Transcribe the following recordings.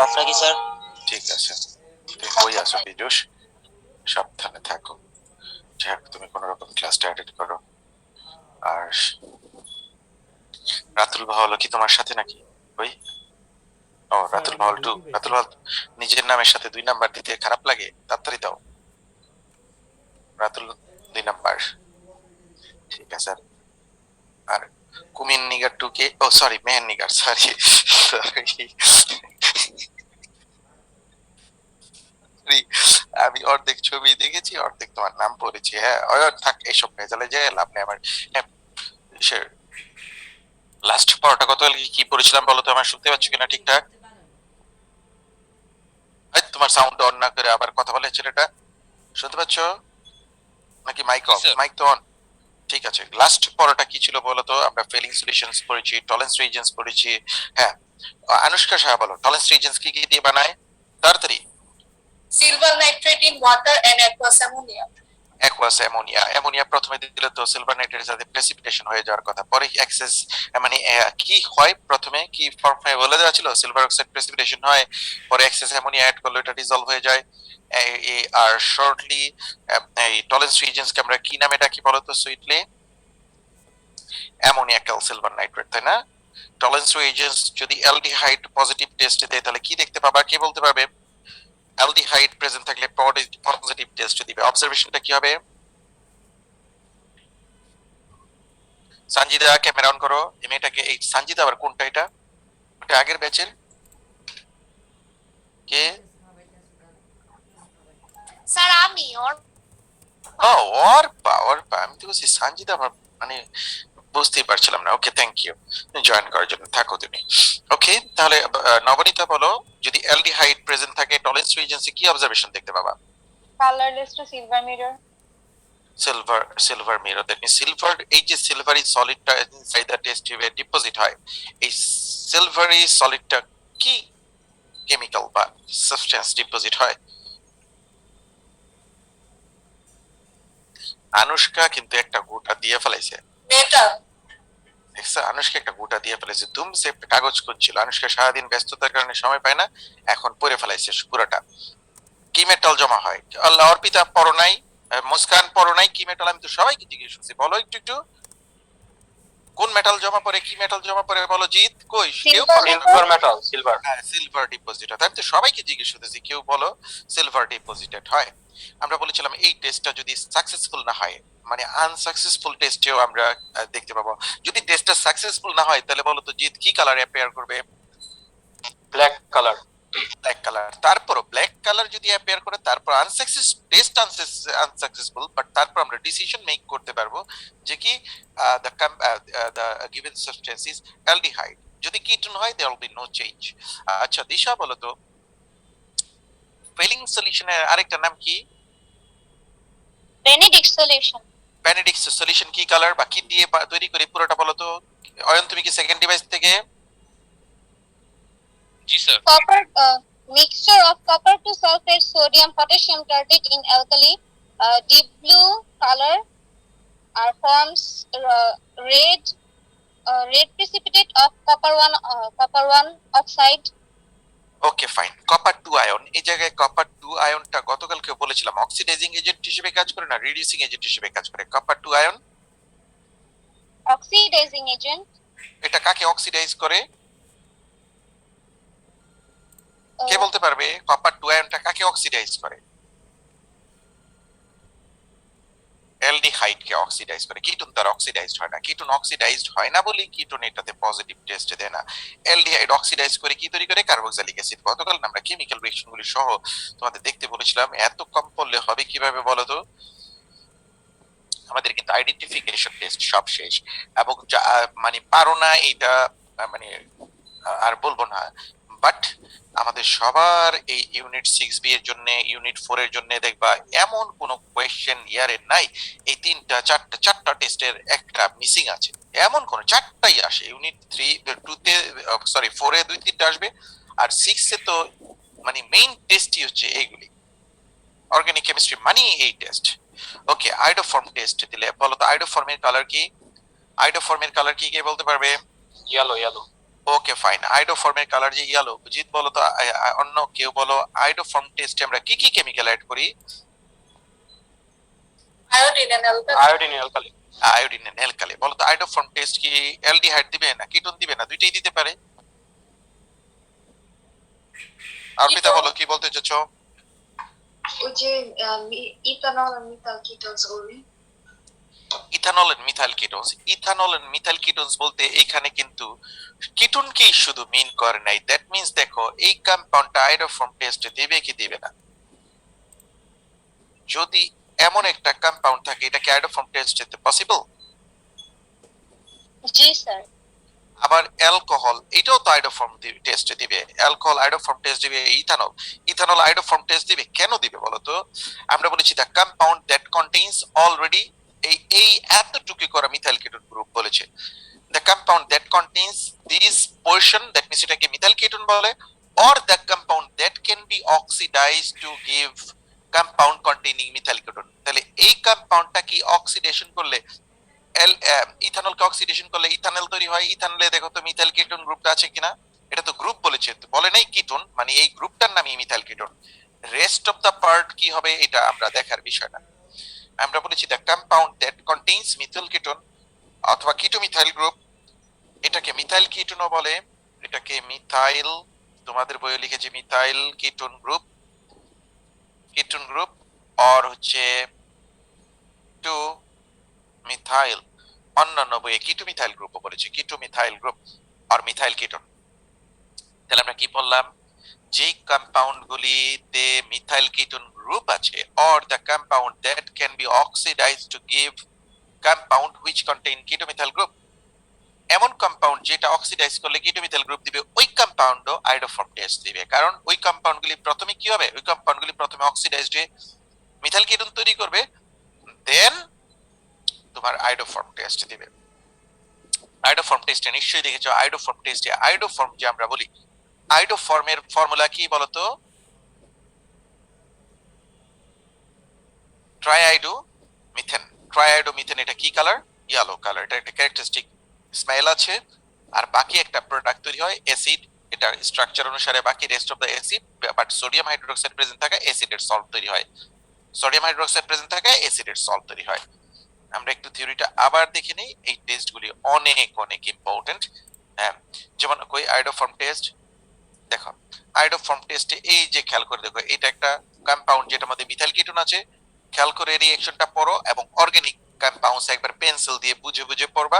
Of রাখি sir. ঠিক আছে, তুমি কই আছো পীযূষ? সাবধানে থাকো। যাক, তুমি কোনো রকম ক্লাসটা অ্যাটেন্ড করো। আর রাতুল ভাওয়াল কি তোমার সাথে নাকি? ওই ও রাতুল ভাওয়াল টু, রাতুল ভাওয়াল নিজের নামের সাথে 2 নাম্বার দিতে খারাপ লাগে? তাড়াতাড়ি দাও। রাতুল 2 নাম্বার, ঠিক আছে। আর কুমিন নিগার টু কে? ও sorry, Meher Nigar, sorry sorry. আমি অর্ধেক ছবি দেখেছি, অর্ধেক তোমার নাম পড়েছি। হ্যাঁ থাক, এইসব ভেজালে যে লাভ নেই আমার। হ্যাঁ, লাস্ট পড়াটা কত কি পড়েছিলাম বলো তো? আমার শুনতে পাচ্ছ কিনা ঠিকঠাক? তোমার সাউন্ড অন না করে আবার কথা বলে ছেলেটা, শুনতে পাচ্ছ নাকি? Mike off? মাইক তো অন। ঠিক আছে, লাস্ট পড়াটা কি ছিল বলো তো? আমরা ফেলিং সলিউশনস পড়েছি, টলারেন্স রিজনস পড়েছি। হ্যাঁ, আনুষ্কা সাহা বলো, টলারেন্স রিজনস কি কি দিয়ে বানায়? তাড়াতাড়ি। Silver nitrate in water and aqueous ammonia. Aqueous ammonia. Ammonia প্রথমে দিলে তো সিলভার নাইট্রেটের সাথে প্রেসিপিটেশন হয়ে যাওয়ার কথা, পরে এক্সেস মানে কি হয়, প্রথমে কি ফর্ম হয় বলে দেওয়া ছিল? সিলভার অক্সাইড প্রেসিপিটেশন হয়, পরে এক্সেস অ্যামোনিয়া অ্যাড করলে এটা ডিসলভ হয়ে যায়। আর শর্টলি এই টলারেন্স রিজনসকে আমরা কি নামে ডাকি বলো তো সুইটলি? অ্যামোনিয়াকাল সিলভার নাইট্রেট, তাই না? টলারেন্স রিজনস যদি অ্যালডিহাইড পজিটিভ টেস্ট দেয় তাহলে কি দেখতে পাবা? কে বলতে পারবে? অ্যালডিহাইড প্রেজেন্ট থাকলে পজিটিভ টেস্ট দিবে। অবজারভেশনটা কি হবে? সঞ্জিদা ক্যামেরা অন করো। এই মেয়েটাকে, এই সঞ্জিদা আবার কোনটা? এটা ওটা আগের ব্যাচের কে? স্যার আমি ও অর্পা, অর্পা। আমি তো বলছি সঞ্জিদা, আমার মানে বুঝতেই পারছিলাম না। ওকে, থ্যাংক ইউ জয়েন করার জন্য। থাকো তুমি। ওকে, তাহলে নবনীতা বলো, যদি অ্যালডিহাইড প্রেজেন্ট থাকে টলারেন্স রিজনসে কি অবজারভেশন দেখতে পাবা? Colourless to silver mirror. Silver mirror. That means silver, এই যে সিলভারি সলিডটা ইনসাইড দ্য টেস্ট টিউবে ডিপোজিট হয়, এই সিলভারি সলিডটা কি কেমিক্যাল বা সাবস্টেন্স ডিপোজিট হয়? আনুষ্কা কিন্তু একটা গোটা দিয়ে ফেলাইছে। মেটাল। দেখছো, আনুষ্কা একটা গোটা দিয়ে ফেলেছে। দুম সে একটা কাগজ করছিল। আনুষ্কা সারাদিন ব্যস্ততার কারণে সময় পায় না, এখন পড়ে ফেলাইছে পুরোটা। কি মেটাল জমা হয়? আল্লাহ, অর্পিতা পড়ো নাই, মুস্কান পড়ো নাই কি মেটাল? আমি তো সবাইকে জিজ্ঞেস করছি, বলো একটু একটু। কোন মেটাল জমা পড়ে? কি মেটাল জমা পড়ে বলো? জিত কই? কেউ সিলভার মেটাল, সিলভার। হ্যাঁ, সিলভার ডিপোজিট হয়। আমি তো সবাইকে জিজ্ঞেস করতেছি, কেউ বলো সিলভার ডিপোজিটেড হয়। আমরা বলেছিলাম এই টেস্টটা যদি সাকসেসফুল না হয়, মানে আনসাকসেসফুল টেস্টেও আমরা দেখতে পাবো। যদি টেস্টটা সাকসেসফুল না হয় তাহলে বলো তো জিত কি কালার অ্যাপিয়ার করবে? Black colour. Black colour. তারপর ব্ল্যাক কালার যদি অ্যাপিয়ার করে, তারপর আনসাকসেসফুল, বাট তারপর আমরা ডিসিশন মেক করতে পারবো যে কি the given substance is aldehyde. যদি কিটোন হয় there will be no change. আচ্ছা দিশা বলো তো, ফেলিং সলিউশনের আরেকটা নাম কি? Benedict solution. বেনেডিক্ট সলিউশন কি কালার বা কি দিয়ে তৈরি করি পুরোটা বলো তো? অয়ন, তুমি কি সেকেন্ড ডিভাইস থেকে? জি sir. Copper mixture of copper to sulfate sodium potassium tartrate in alkali, deep blue color, forms red precipitate of copper 1 oxide. Okay fine. Copper 2 ion, এই জায়গায় কপার 2 আয়নটা গতকালকে বলেছিলাম অক্সিডাইজিং এজেন্ট হিসেবে কাজ করে না রিডিউসিং এজেন্ট হিসেবে কাজ করে? Copper 2 ion Oxidizing agent. এটা কাকে অক্সিডাইজ করে? কে বলতে পারবে কপার 2 আয়নটা কাকে অক্সিডাইজ করে? অ্যালডিহাইড কে অক্সিডাইজ করে। কিটোন তার অক্সিডাইজড হয় না। কিটোন অক্সিডাইজড হয় না বলি কিটোন এটাতে পজিটিভ টেস্ট দেয় না। অ্যালডিহাইড অক্সিডাইজ করে কি তৈরি করে? Carboxylic acid. গতকাল আমরা কেমিক্যাল রিঅ্যাকশন গুলি সহ তোমাদের দেখতে বলেছিলাম। এত কম পড়লে হবে কিভাবে বলো তো? আমাদের কিন্তু আইডেন্টিফিকেশন টেস্ট সব শেষ, এবং মানে পারো না এটা মানে আর বলবো না, বাট আমাদের সবার এই ইউনিট 6B এর জন্য, ইউনিট 4 এর জন্য দেখবা এমন কোন কোয়েশ্চেন ইয়ারে নাই এই চারটা টেস্টের একটা মিসিং আছে। এমন কোন চারটাই আসে। ইউনিট 2 তে সরি 4 এ 2-3টা আসবে, আর 6 এ তো মানে মেইন টেস্টই হচ্ছে এইগুলি। অর্গানিক কেমিস্ট্রি মানে এই টেস্ট। ওকে, আয়োডোফর্ম টেস্ট দিলে বলো তো আয়োডোফর্মের কালার কি? আয়োডোফর্মের কালার কি কে বলতে পারবে? Yellow, yellow. ওকে ফাইন, আইডোফর্মের কালার যে ইয়েলো, জিৎ বলো তো, অন্য কেউ বলো, আইডোফর্ম টেস্টে আমরা কি কি কেমিক্যাল অ্যাড করি? Iodine and alkali. Iodine alkali. Iodine and alkali. বলো তো আইডোফর্ম টেস্ট কি অ্যালডিহাইড দিবে না কিটোন দিবে না দুইটাই দিতে পারে? অর্পিতা Ketone. বলো কি বলতে চাচ্ছো? ওই যে ইথানল আর মিথাইল কিটোনস ওই ethanol and methyl ketones. Ethanol and methyl ketones বলতে এখানে কিন্তু কিটোনকেই শুধু মিন করে নাই, দ্যাট মিন্স দেখো এই কম্পাউন্ডটা আইডোফর্ম টেস্টে দিবে কি দিবে না? যদি এমন একটা কম্পাউন্ড থাকে, এটা কি আইডোফর্ম টেস্টে পসিবল? জি স্যার আবার অ্যালকোহল, এটাও তো আইডোফর্ম টেস্টে দিবে, অ্যালকোহল আইডোফর্ম টেস্ট দিবে। ইথানল, ইথানল আইডোফর্ম টেস্ট দিবে, কেন দিবে বলো তো? আমরা বলেছি the compound that contains already, এই এতটুকু করা মিথাইল কিটোন গ্রুপ বলেছে, the compound that contains this portion, that means এটাকে মিথাইল কিটোন বলে, or the compound that can be oxidized to give compound containing methyl ketone. তাহলে এই কম্পাউন্ডটা কি oxidation করলে, ইথানলকে অক্সিডেশন করলে ইথানল তৈরি হয়। ইথানলে দেখো তো মিথাইল কিটোন গ্রুপটা আছে কিনা, এটা তো গ্রুপ বলেছে, বলে নাই কিটোন, মানে এই গ্রুপটার নামই methyl ketone. Rest of the part কি হবে এটা আমরা দেখার বিষয় না। আমরা বলেছি the compound that contains methyl ketone অথবা কিটো মিথাইল গ্রুপ, এটাকে মিথাইল কিটোনও বলে, এটাকে মিথাইল, তোমাদের বইয়ে লিখেছে মিথাইল কিটোন গ্রুপ আর হচ্ছে টু মিথাইল, অন্যান্য বইয়ে কিটো মিথাইল গ্রুপও বলেছে, কিটো মিথাইল গ্রুপ আর মিথাইল কিটোন। তাহলে আমরা কি বললাম, যে কম্পাউন্ড গুলিতে মিথাইল কিটোন গ্রুপ আছে or the compound that can be oxidized to give compound which contain keto methyl group, এমন কম্পাউন্ড যেটা অক্সিডাইজ করলে কিটো মিথাইল গ্রুপ দিবে, ওই কম্পাউন্ডও আইডোফর্ম টেস্ট দিবে। কারণ ওই কম্পাউন্ড গুলি প্রথমে কি হবে, ওই কম্পাউন্ড গুলি প্রথমে অক্সিডাইজড হয়ে মিথাইল কিটোন তৈরি করবে, দেন তোমার আইডোফর্ম টেস্ট দিবে। আইডোফর্ম টেস্টে নিশ্চয়ই দেখেছো, আইডোফর্ম টেস্টে আইডোফর্ম যে আমরা বলি, আইডোফর্মের ফর্মুলা কি বলতো? ট্রাইআইডো মিথেন। ট্রাইআইডো মিথেন, এটা কি কালার? Yellow colour. এটা একটা ক্যারেক্টারিস্টিক স্মেল আছে, আর বাকি একটা প্রোডাক্ট তৈরি হয় অ্যাসিড, এটা স্ট্রাকচার অনুসারে বাকি rest of the acid, but sodium hydroxide present থাকে অ্যাসিডের সল্ট তৈরি হয়, সোডিয়াম হাইড্রোক্সাইড প্রেজেন্ট থাকে অ্যাসিডের সল্ট তৈরি হয়। আমরা একটু থিওরিটা আবার দেখে নিই, এই টেস্টগুলি অনেক অনেক ইম্পর্টেন্ট। হ্যাঁ, যেমন কই আইডোফর্ম টেস্ট, দেখো আইডোফর্ম টেস্টে এই যে খেয়াল করে দেখো, এটা একটা কম্পাউন্ড যেটার মধ্যে মিথাইল কিটোন আছে, খেয়াল করে রিঅ্যাকশনটা পড়ো এবং অর্গানিক কম্পাউন্ডস একবার পেন্সিল দিয়ে বুঝে বুঝে পড়বা।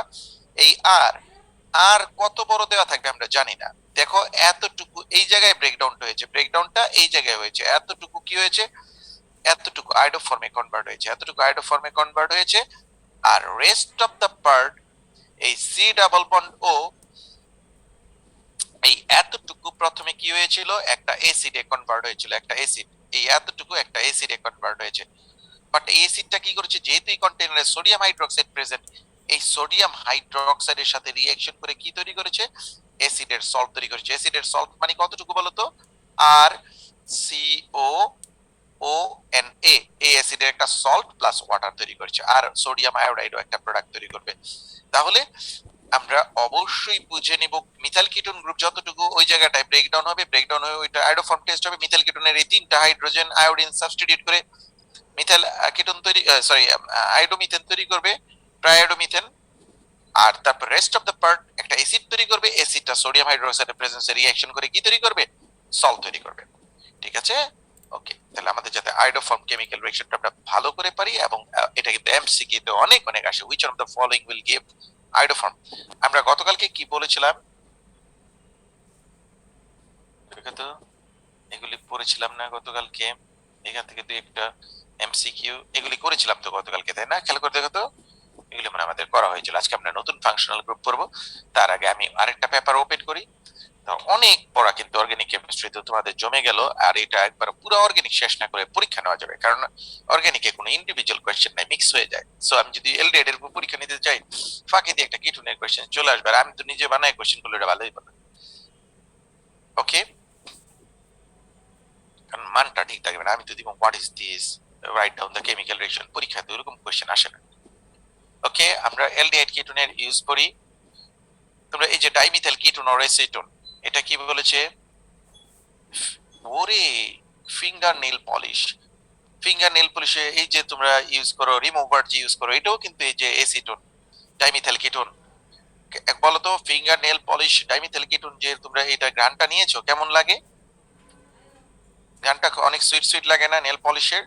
এই আর কত বড় দেওয়া থাকবে আমরা জানি না, দেখো এতটুকু এই জায়গায় ব্রেকডাউনটা হয়েছে, ব্রেকডাউনটা এই জায়গায় হয়েছে, এতটুকু কি হয়েছে, এতটুকু আইডোফর্মে কনভার্ট হয়েছে, এতটুকু আইডোফর্মে কনভার্ট হয়েছে। আর রেস্ট অফ দ্য পার্ট, এই সি ডাবল বন্ড ও, এই এতটুকু প্রথমে কি হয়েছিল, একটা অ্যাসিডে কনভার্ট হয়েছিল, একটা অ্যাসিড, এই এতটুকু একটা অ্যাসিডে কনভার্ট হয়েছে। বাট এই অ্যাসিডটা কি করেছে, যেহেতু এই কন্টেইনারে সোডিয়াম হাইড্রোক্সাইড প্রেজেন্ট, এই সোডিয়াম হাইড্রোক্সাইডের সাথে রিঅ্যাকশন করে কি তৈরি করেছে, অ্যাসিডের সল্ট তৈরি করেছে। অ্যাসিডের সল্ট মানে কতটুকু বলতো, আর সিও ও এন এ, এই অ্যাসিডের একটা সল্ট প্লাস ওয়াটার তৈরি করেছে, আর সোডিয়াম আয়োডাইডও একটা প্রোডাক্ট তৈরি করবে। তাহলে আমরা অবশ্যই বুঝে নিব মিথাইল কিটোন গ্রুপ যতটুকু ওই জায়গাটায় ব্রেকডাউন হবে, ব্রেকডাউন হয়ে ওইটা আইডোফর্ম টেস্ট হবে, মিথাইল কিটোনের এই তিনটা হাইড্রোজেন আয়োডিন সাবস্টিটিউট করে মিথাইল কিটোন তৈরি, সরি আয়োডোমিথেন তৈরি করবে, ট্রাইআয়োডোমিথেন। আর তারপর রেস্ট অফ দ্য পার্ট একটা অ্যাসিড তৈরি করবে, অ্যাসিডটা সোডিয়াম হাইড্রোক্সাইডের প্রেজেন্সে রিঅ্যাকশন করে কি তৈরি করবে, সল্ট তৈরি করবে। ঠিক আছে, ওকে। তাহলে আমাদের যাতে আইডোফর্ম কেমিক্যাল রিঅ্যাকশনটা আমরা ভালো করে পারি, এবং এটা কিন্তু এমসিকিউ তে অনেক অনেক আসে, which of the following will give iodoform. আমরা গতকালকে কি বলেছিলাম, তো এগুলি পড়েছিলাম না গতকালকে, এখান থেকে দুই একটা এমসিকিউ এগুলি করেছিলাম তো গতকালকে, তাই না? খেয়াল করে দেখো তো, এগুলি মানে আমাদের করা হয়েছিল। আজকে আমরা নতুন ফাংশনাল গ্রুপ পড়বো, তার আগে আমি আরেকটা পেপার ওপেন করি। অনেক পড়া কিন্তু অর্গানিক কেমিস্ট্রিতে তোমাদের জমে গেল, আর এটা একবার পুরো অর্গানিক শেষ না করে পরীক্ষা নেওয়া যাবে, কারণ অর্গানিকে কোনো ইন্ডিভিজুয়াল কোয়েশ্চেন নাই, মিক্স হয়ে যায়। সো আমি যদি এলডিএড এর পরীক্ষা নিতে চাই, ফাঁকি দিয়ে একটা কিটোনের কোয়েশ্চেন চলে আসবে, আর আমি তো নিজে বানাই কোয়েশ্চেন গুলো, এটা ভালোই পাবে। ওকে, কারণ মানটা ঠিক থাকবে না, আমি তো দিব what is this, write down the chemical reaction, পরীক্ষাতে ওরকম কোয়েশ্চেন আসে না। ওকে, আমরা অ্যালডিহাইড কিটোনের ইউজ করি। তোমরা এই যে ডাইমিথাইল কিটোন অর এসিটোন, এটা কি বলেছে? ওরে finger nail polish, finger nail পলিশে এই যে তোমরা ইউজ করো রিমুভার যে ইউজ করো, এটাও কিন্তু এই যে এসিটোন ডাইমিথাইল কিটোন। বলো তো finger nail polish dimethyl ketone যে তোমরা এটা গ্রানটা নিয়েছো কেমন লাগে? গ্রানটা অনেক সুইট সুইট লাগে না নেল পলিশের?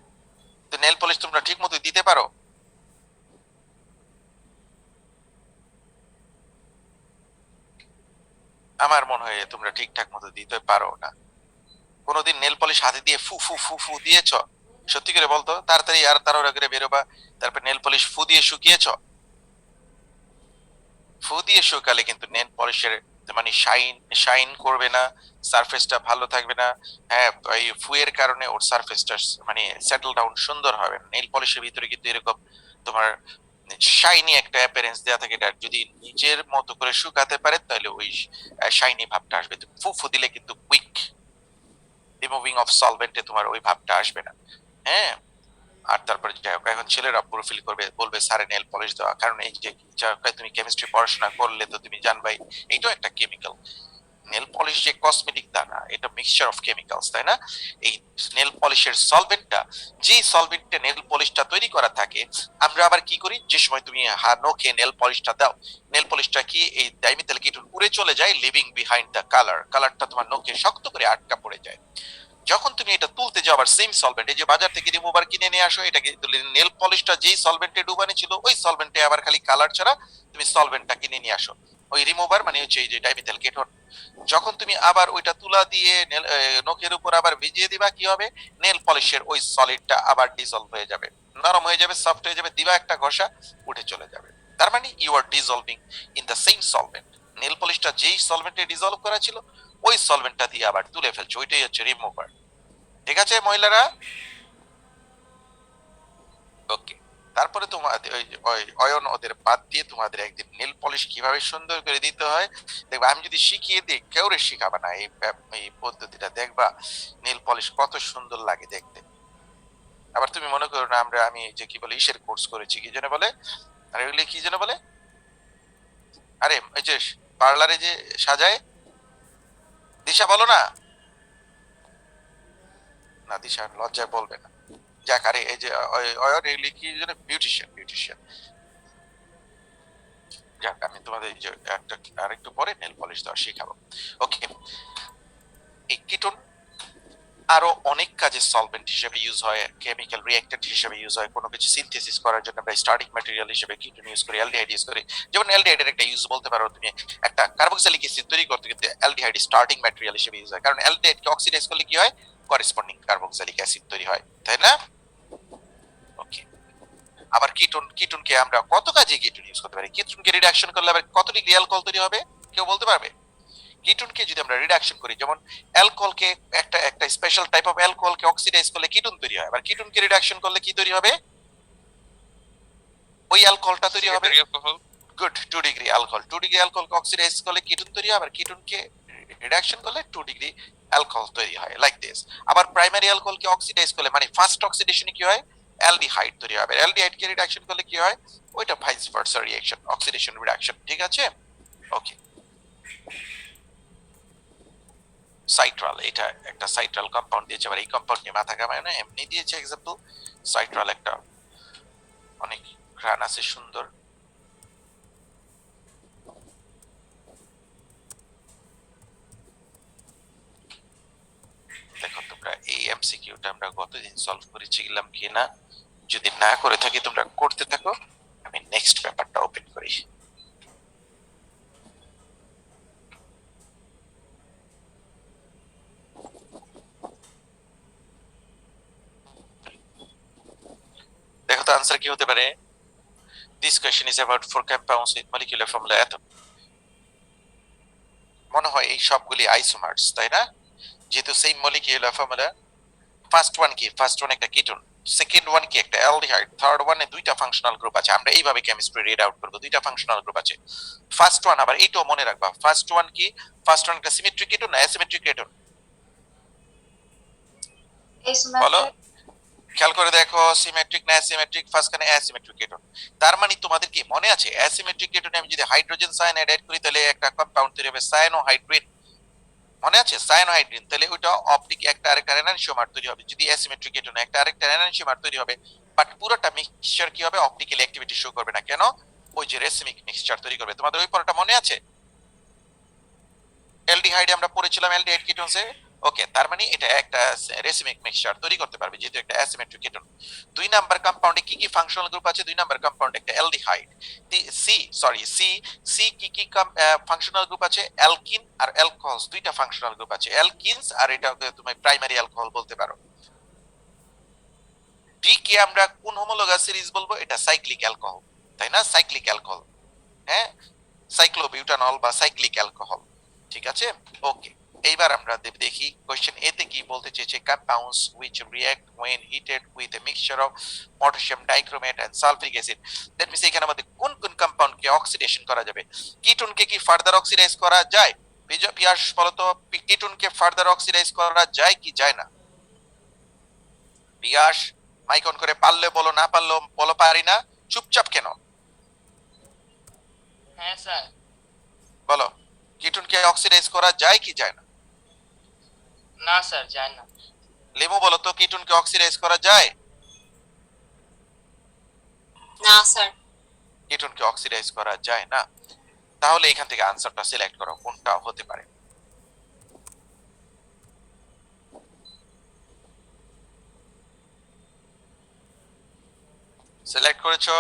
তো নেল পলিশ তোমরা ঠিক মতো দিতে পারো? আমার মনে হয় তোমরা ঠিকঠাক মতো দিতে পারো না। কোনোদিন নেল পলিশ হাতে দিয়ে ফু ফু ফু ফু দিয়েছ? সত্যি করে বলতো, তাড়াতাড়ি আর তাড়াহুড়া করে বেরোবা, তারপর নেল পলিশ ফু দিয়ে শুকিয়েছ? ফু দিয়ে শুকালে কিন্তু নেল পলিশের মানে শাইন করবে না, সারফেসটা ভালো থাকবে না। হ্যাঁ, এই ফুয়ের কারণে ওর সারফেসটা মানে সেটেল ডাউন সুন্দর হবে না। নেল পলিশের ভিতরে কিন্তু এরকম তোমার শাইনি একটা অ্যাপিয়ারেন্স দেয়া থাকে, এটা যদি নিজের মতো করে শুকাতে পারে তাহলে ওই শাইনি ভাবটা আসবে। ফু ফু দিলে কিন্তু কুইক রিমুভিং অফ সলভেন্টে তোমার ওই ভাবটা আসবে না। হ্যাঁ, আর তারপরে যাই হোক, এখন ছেলেরা পুরো ফিল করবে, বলবে স্যারে নেল পলিশ দেওয়া, কারণ এই যে তুমি কেমিস্ট্রি পড়াশোনা করলে তো তুমি জানবাই এইটাও একটা কেমিক্যাল। নেল পলিশ যে কসমেটিক তা না, এটা মিক্সচার অফ কেমিক্যালস, তাই না? এই নেল পলিশের সলভেন্টটা, যে সলভেন্টে নেল পলিশটা তৈরি করা থাকে, আমরা আবার কি করি, যে সময় তুমি নখে নেল পলিশটা দাও, নেল পলিশটা কি এই ডাইমিথাইল কিটোন উড়ে চলে যায়, লিভিং বিহাইন্ড দ্য কালারটা তোমার নখে শক্ত করে আটকা পড়ে যায়। যখন তুমি এটা তুলতে যাও আবার সেম সলভেন্ট, এই যে বাজার থেকে রিমুভার কিনে নিয়ে আসো, এটাকে নেল পলিশটা যেই সলভেন্টে ডুবানো ছিল ওই সলভেন্টে আবার খালি কালার ছাড়া তুমি সলভেন্টটা কিনে নিয়ে আসো, ওই রিমুভার মানে হচ্ছে এই যে ডাইমিথাইল কিটোন। যখন তুমি আবার ওইটা তুলা দিয়ে নখের উপর আবার ভিজিয়ে দিবা, কি হবে, নেল পলিশের ওই সলিডটা আবার ডিসলভ হয়ে যাবে, নরম হয়ে যাবে, সফট হয়ে যাবে, দিবা একটা ঘষা উঠে চলে যাবে। তার মানে you are dissolving in the same solvent. Nail পলিশটা যেই সলভেন্টে ডিসলভ করা ছিল ওই সলভেন্টটা দিয়ে আবার তুলে ফেলছো, ওইটাই হচ্ছে রিমুভার। ঠিক আছে মহিলারা? ওকে, তারপরে তোমাদের ওই অয়ন ওদের বাদ দিয়ে তোমাদের একদিন নেল পলিশ কিভাবে সুন্দর করে দিতে হয় দেখবা। আমি যদি শিখিয়ে দিই, কেউ শিখাবা না এই পদ্ধতিটা, দেখবা নেল পলিশ কত সুন্দর লাগে দেখতে। আবার তুমি মনে করো না আমি যে কি বলে ইসের কোর্স করেছি, কি যেন বলে, আরে ওইগুলি কি যেন বলে, আরে ওই যে পার্লারে যে সাজায়, দিশা বলো না, না দিশা লজ্জায় বলবে না। যাক, আরে এই যে অয়ন এগুলি কি যেন, বিউটিশিয়ান। যাক, আমি তোমাদের এই যে আরেকটু পরে নেল পলিশ দেওয়া শিখাবো। ওকে, এই কিটোন আরো অনেক কাজে সলভেন্ট হিসেবে ইউজ হয়, কেমিক্যাল রিঅ্যাক্টেন্ট হিসেবে ইউজ হয়, কোনো কিছু সিনথেসিস করার জন্য আমরা স্টার্টিং ম্যাটেরিয়াল হিসেবে কিটোন ইউজ করি, অ্যালডিহাইড ইউজ করি। যেমন অ্যালডিহাইডের একটা ইউজ বলতে পারো তুমি, একটা কার্বক্সিলিক অ্যাসিড তৈরি করতে কিন্তু অ্যালডিহাইড স্টার্টিং ম্যাটেরিয়াল হিসেবে ইউজ হয়, কারণ অ্যালডিহাইডকে অক্সিডাইজ করলে কি হয়, করেসপন্ডিং কার্বক্সিলিক অ্যাসিড তৈরি হয়, তাই না? ওকে, আবার কিটোনকে আমরা কত কাজে কিটোন ইউজ করতে পারি। কিটোনকে রিডাকশন করলে আবার কত ডিগ্রি অ্যালকোহল তৈরি হবে, কেউ বলতে পারবে? কিটোনকে যদি আমরা রিডাকশন করি, যেমন অ্যালকোহলকে একটা স্পেশাল টাইপ অফ অ্যালকোহলকে অক্সিডাইজ করলে কিটোন তৈরি হয়, আবার কিটোনকে রিডাকশন করলে কি তৈরি হবে, ওই অ্যালকোহলটা তৈরি হবে, গুড 2 ডিগ্রি অ্যালকোহল। 2 ডিগ্রি অ্যালকোহলকে অক্সিডাইজ করলে কিটোন তৈরি হয়, আবার কিটোনকে রিডাকশন করলে 2 ডিগ্রি অ্যালকোহল তৈরি হয়, লাইক দিস। আবার প্রাইমারি অ্যালকোহলকে অক্সিডাইজ করলে মানে ফার্স্ট অক্সিডেশনে কি হয়, অ্যালডিহাইড তৈরি হবে, অ্যালডিহাইডকে রিডাকশন করলে কি হয়, ওইটা vice versa reaction, oxidation reduction. ঠিক আছে? ওকে, সাইট্রাল, এটা একটা সাইট্রাল কম্পাউন্ড দিয়েছে, আবার এই কম্পাউন্ড নিয়ে মাথা ঘামায় না, এমনি দিয়েছে এক্সাম্পল। সাইট্রাল একটা অনেক ঘ্রাণ আছে সুন্দর। দেখো তোমরা এই এমসিকিউটা আমরা গতদিন সলভ করেছিলাম কিনা, যদি না করে থাকি তোমরা করতে থাকো, আমি নেক্সট পেপারটা ওপেন করি। দেখো তো আনসার কি হতে পারে। This question is about 4 compounds with molecular formula এত। মনে হয় এই সবগুলি আইসোমার্স, তাই না? যেহেতু same molecular formula. First one কি, ফার্স্ট ওয়ান একটা কিটোন, সেকেন্ড ওয়ান কি একটা অ্যালডিহাইড, থার্ড ওয়ানে দুইটা ফাংশনাল গ্রুপ আছে। আমরা এইভাবে কেমিস্ট্রি রিড আউট করব, দুইটা ফাংশনাল গ্রুপ আছে। ফার্স্ট ওয়ান, আবার এইটাও মনে রাখবা, ফার্স্ট ওয়ান কি, ফার্স্ট ওয়ান একটা সিমেট্রিক কিটোন না অ্যাসিমেট্রিক কিটোন, বলো? খেয়াল করে দেখো সিমেট্রিক না অ্যাসিমেট্রিক, ফার্স্টখানে অ্যাসিমেট্রিক কেটন। তার মানে তোমাদের কি মনে আছে অ্যাসিমেট্রিক কেটনে আমি যদি হাইড্রোজেন সায়ানাইড অ্যাড করি তাহলে একটা কম্পাউন্ড তৈরি হবে সায়ানোহাইড্রিন, মনে আছে সায়ানোহাইড্রিন, তাহলে ওইটা অপটিক একটা আরেকটা এনানসিওমার তৈরি হবে। যদি অ্যাসিমেট্রিক কেটনে একটা আরেকটা এনানসিওমার তৈরি হবে, বাট পুরোটা মিক্সচার কি হবে অপটিক্যাল অ্যাক্টিভিটি শো করবে না, কেন? ওই যে রেসিমিক মিক্সচার তৈরি করবে। তোমাদের ওই পড়াটা মনে আছে? অ্যালডিহাইডে আমরা পড়েছিলাম অ্যালডিহাইড কিটোনসে। ওকে, তার মানে এটা একটা রেসিমিক মিক্সচার তৈরি করতে পারবে যেহেতু একটা অ্যাসিমেট্রিক কিটোন। 2 নাম্বার কম্পাউন্ডে কি কি ফাংশনাল গ্রুপ আছে? 2 নাম্বার কম্পাউন্ডে একটা অ্যালডিহাইড। সি কি কি ফাংশনাল গ্রুপ আছে? অ্যালকিন আর অ্যালকোহলস, দুইটা ফাংশনাল গ্রুপ আছে, অ্যালকিনস আর এটা তুমি প্রাইমারি অ্যালকোহল বলতে পারো। ডি কে আমরা কোন হোমোলোগাস সিরিজ বলবো? এটা সাইক্লিক অ্যালকোহল, তাই না? সাইক্লিক অ্যালকোহল, হ্যাঁ, সাইক্লোবিউটানল বা সাইক্লিক অ্যালকোহল, ঠিক আছে? ওকে, এইবার আমরা দেখি কোশ্চেন এ তে কি বলতে চেয়েছে। Compounds which react when heated with a mixture of potassium dichromate and sulfuric acid, that means এখানে আমাদের কোন কোন কম্পাউন্ডকে অক্সিডেশন করা যাবে। কিটোনকে কি ফার্দার অক্সিডাইজ করা যায়? পিয়াস বলতো, কিটোনকে ফার্দার অক্সিডাইজ করা যায় কি যায় না? পিয়াস মাইক অন করে পারলে বলো, না পারলে বলো পারি না, চুপচাপ কেন? হ্যাঁ স্যার। বলো, কিটোনকে অক্সিডাইজ করা যায় কি যায় না? না স্যার, যায় না। লিমু বলো তো, কিটোনকে অক্সিডাইজ করা যায়? না স্যার। কিটোনকে অক্সিডাইজ করা যায় না। তাহলে এখান থেকে আনসারটা সিলেক্ট করো, কোনটা হতে পারে। সিলেক্ট করেছো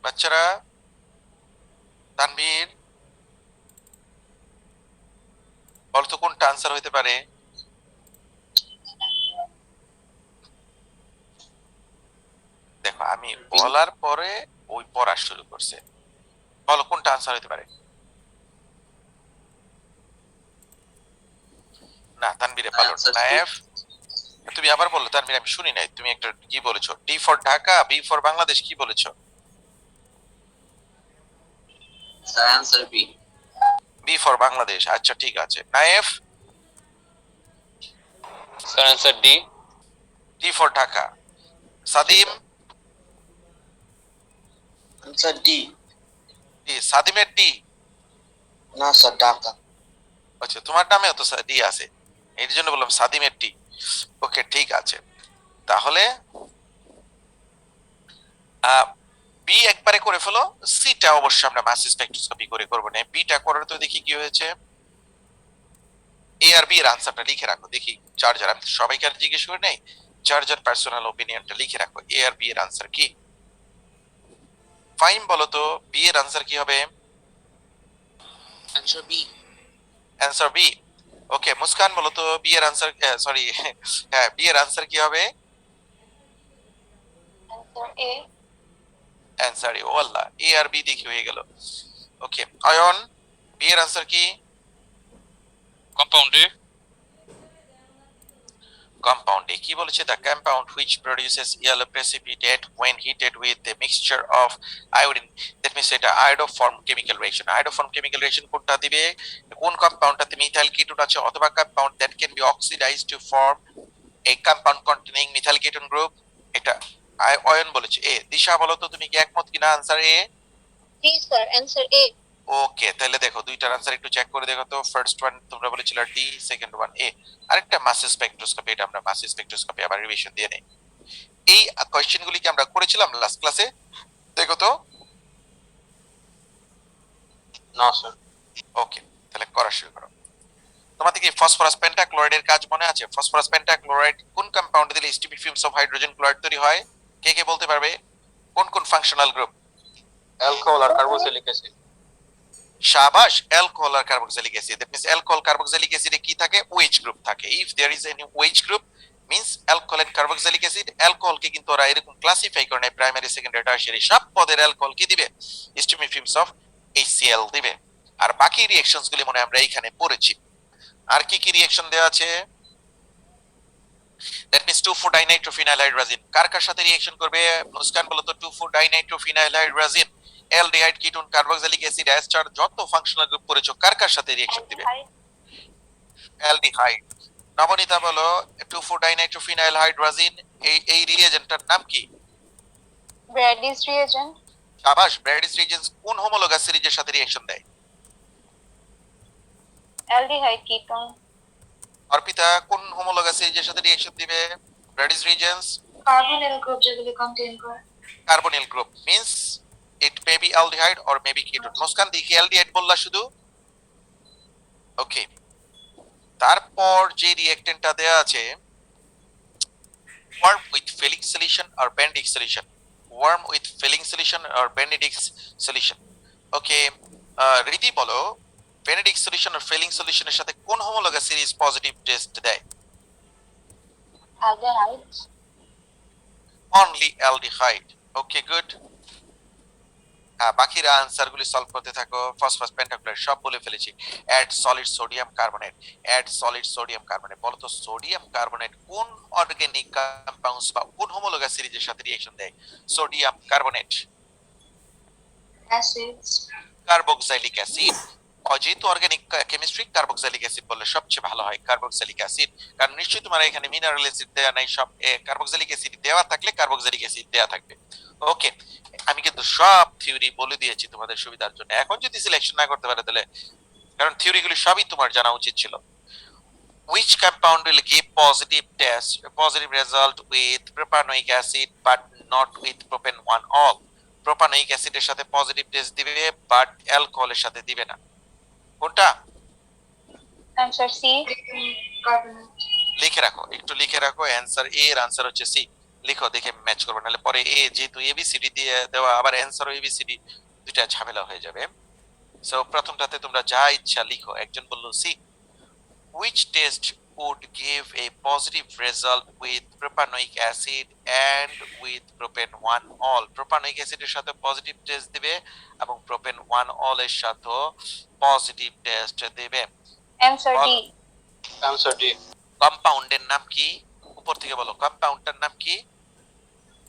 বাচ্চারা? তানভীর বলতো কোনটা আনসার হতে পারে? দেখো আমি বলার পরে ওই পড়া শুরু করছে। বলো কোনটা আনসার হতে পারে? না, তানভীরে পারলো না। নায়েফ তুমি আবার বললো। তানভীর আমি শুনি নাই, তুমি একটা কি বলেছো? D for Dhaka, B for Bangladesh, কি বলেছো? Sir answer B. B for Bangladesh, আচ্ছা ঠিক আছে। Nayef? Sir answer D. D for Dhaka. Sadim? Answer D. D. সাদিমের ডি? না স্যার, ঢাকা। আচ্ছা, তোমার নামেও তো ডি আছে, এর জন্য বললাম সাদিমের ডি। ওকে ঠিক আছে, তাহলে বি একবারে করে ফেলো। সিটা অবশ্যই আমরা মাস স্পেকট্রোস্কোপি করে করব না। বিটা করার তো দেখি কি হয়েছে। এ আর বি এর আনসারটা লিখে রাখো দেখি। চার্জার আমি সবাইকে আর জিজ্ঞেস করে নেই, চার্জার পার্সোনাল ওপিনিয়নটা লিখে রাখো। এ আর বি এর আনসার কি? ফাইন বলো তো, বি এর আনসার কি হবে? Answer B. Answer B. Okay, Muskan বলো তো বি এর আনসার, সরি হ্যাঁ, বি এর আনসার কি হবে? Answer A. অ্যান্সার ও আল্লাহ, এ আর বি দেখি হয়ে গেল। ওকে, অয়ন বি এর আনসার কি? কম্পাউন্ডে। কম্পাউন্ডে কি বলেছে? The compound which produces yellow precipitate when heated with a mixture of iodine, that means এটা iodoform chemical reaction. Iodoform chemical reaction কোনটা দিবে? কোন কম্পাউন্ডটাতে মিথাইল কিটোন আছে অথবা compound that can be oxidized to form a compound containing methyl ketone group. এটা অয়ন বলেছে এ। দিশা বলো তো তুমি কি একমত কিনা? Answer A. D sir, answer A. ওকে, তাহলে দেখো দুইটার আনসার একটু চেক করে দেখো তো। ফার্স্ট ওয়ান তোমরা বলেছিলে ডি, সেকেন্ড ওয়ান এ। আরেকটা মাস স্পেকট্রোস্কোপি, এটা আমরা মাস স্পেকট্রোস্কোপি আবার রিভিশন দিয়ে নেই। এই কোশ্চেনগুলি কি আমরা করেছিলাম লাস্ট ক্লাসে? দেখো তো। না স্যার। ওকে, তাহলে করা শুরু করো। তোমাদের কি ফসফরাস পেন্টাক্লোরাইডের কাজ মনে আছে? ফসফরাস পেন্টাক্লোরাইড কোন কম্পাউন্ডে দিলে steamy fumes of hydrogen chloride তৈরি হয়? কে কে বলতে পারবে? কোন কোন ফাংশনাল গ্রুপ? অ্যালকোহল আর কার্বক্সিলিক অ্যাসিড। শাবাশ, অ্যালকোহল আর carboxylic acid. That means alcohol carboxylic অ্যাসিডে কি থাকে? ওএইচ গ্রুপ থাকে। If there is any OH group means alcohol and carboxylic acid. অ্যালকোহলকে কিন্তু ওরা এরকম ক্লাসিফাই করে নাই, প্রাইমারি, সেকেন্ডারি, টারশিয়ারি সব পদের অ্যালকোহল কি দিবে? স্টিমি ফিল্মস অফ HCl দিবে। আর বাকি রিঅ্যাকশনস গুলি মনে আমরা এইখানে পড়েছি। আর কি কি রিঅ্যাকশন দেওয়া আছে? দ্যাট মিন্স 2,4-dinitrophenylhydrazine কার কার সাথে রিঅ্যাকশন করবে? মুস্কান বলো তো। 2,4-dinitrophenylhydrazine aldehyde, ketone, carboxylic acid, ester যত ফাংশনাল গ্রুপ পড়েছো কার কার সাথে রিঅ্যাকশন দিবে? অ্যালডিহাইড। নবনীতা বলো 2,4-dinitrophenylhydrazine এই রিএজেন্টটার নাম কি? Brady's reagent. শাবাশ, ব্র্যাডিস রিএজেন্টস কোন হোমোলোগাস সিরিজের সাথে রিঅ্যাকশন দেয়? Aldehyde ketone. অর্পিতা কোন হোমোলোগাস সিরিজের সাথে রিঅ্যাকশন দিবে? ব্র্যাডিস রিএজেন্টস কার্বনিল গ্রুপ যেগুলি কন্টেইন করে। Carbonyl group means it may be aldehyde or may be ketone. Muskan দেখি অ্যালডিহাইড বললা শুধু। ওকে, তারপর যে রিঅ্যাকটেন্টটা দেয়া আছে ওয়ার্ম উইথ ফিলিং সলিউশন আর Benedict solution, warm with Fehling solution আর বেনেডিক সলিউশন। ওকে, রীতি বলো বেনেডিক সলিউশন আর ফিলিং সলিউশনের সাথে কোন হোমোলোগাস সিরিজ পজিটিভ টেস্ট দেয়? Aldehyde. Only aldehyde. Okay good. বাকিরা আনসার গুলি সলভ করতে থাকো। ফসফরাস পেন্টাক্লোরাইড সব বলে ফেলেছি। Add solid sodium carbonate, add solid sodium carbonate. বলো তো সোডিয়াম কার্বনেট কোন অর্গানিক কম্পাউন্ডস বা কোন হোমোলোগাস সিরিজের সাথে রিঅ্যাকশন দেয়? Sodium carbonate acids. Carboxylic acid. যেহেতু অর্গানিক কেমিস্ট্রি কার্বক্সাইলিক অ্যাসিড বললে সবচেয়ে ভালো হয়, কার্বক্সাইলিক অ্যাসিড। কারণ নিশ্চয়ই তোমার এখানে মিনারেল অ্যাসিড দেওয়া নাই, সব কার্বক্সাইলিক অ্যাসিড দেওয়া থাকলে কার্বক্সাইলিক অ্যাসিড দেওয়া থাকবে। ওকে, আমি কিন্তু সব থিওরি বলে দিয়েছি তোমাদের সুবিধার জন্য। এখন যদি সিলেকশন না করতে পারে তাহলে, কারণ থিওরিগুলি সবই তোমার জানা উচিত ছিল। Which compound will give positive result with propanoic acid but not with propane 1-all? Propanoic অ্যাসিডের সাথে পজিটিভ টেস্ট দিবে বাট অ্যালকোহলের সাথে দিবে না। কোনটা? Answer C. কার্বনেট। লিখে রাখো, একটু লিখে রাখো। অ্যানসার এ এর আনসার হচ্ছে সি। লিখো, দেখে ম্যাচ করবে, নাহলে পরে এ যেহেতু এবিসিডি দিয়ে দেওয়া আবার অ্যানসারও এবিসিডি, দুইটা ঝামেলা হয়ে যাবে। সো প্রথমটাতে তোমরা যা ইচ্ছা লিখো। একজন বলল C. Which test would give a positive result with propanoic acid and with propane 1-all? propanoic অ্যাসিডের সাথে পজিটিভ টেস্ট দিবে এবং propane 1-all এর সাথে পজিটিভ টেস্ট দিবে। Answer D. Answer D. কম্পাউন্ডের নাম কি? উপর থেকে বলো, কম্পাউন্ডটার নাম কি?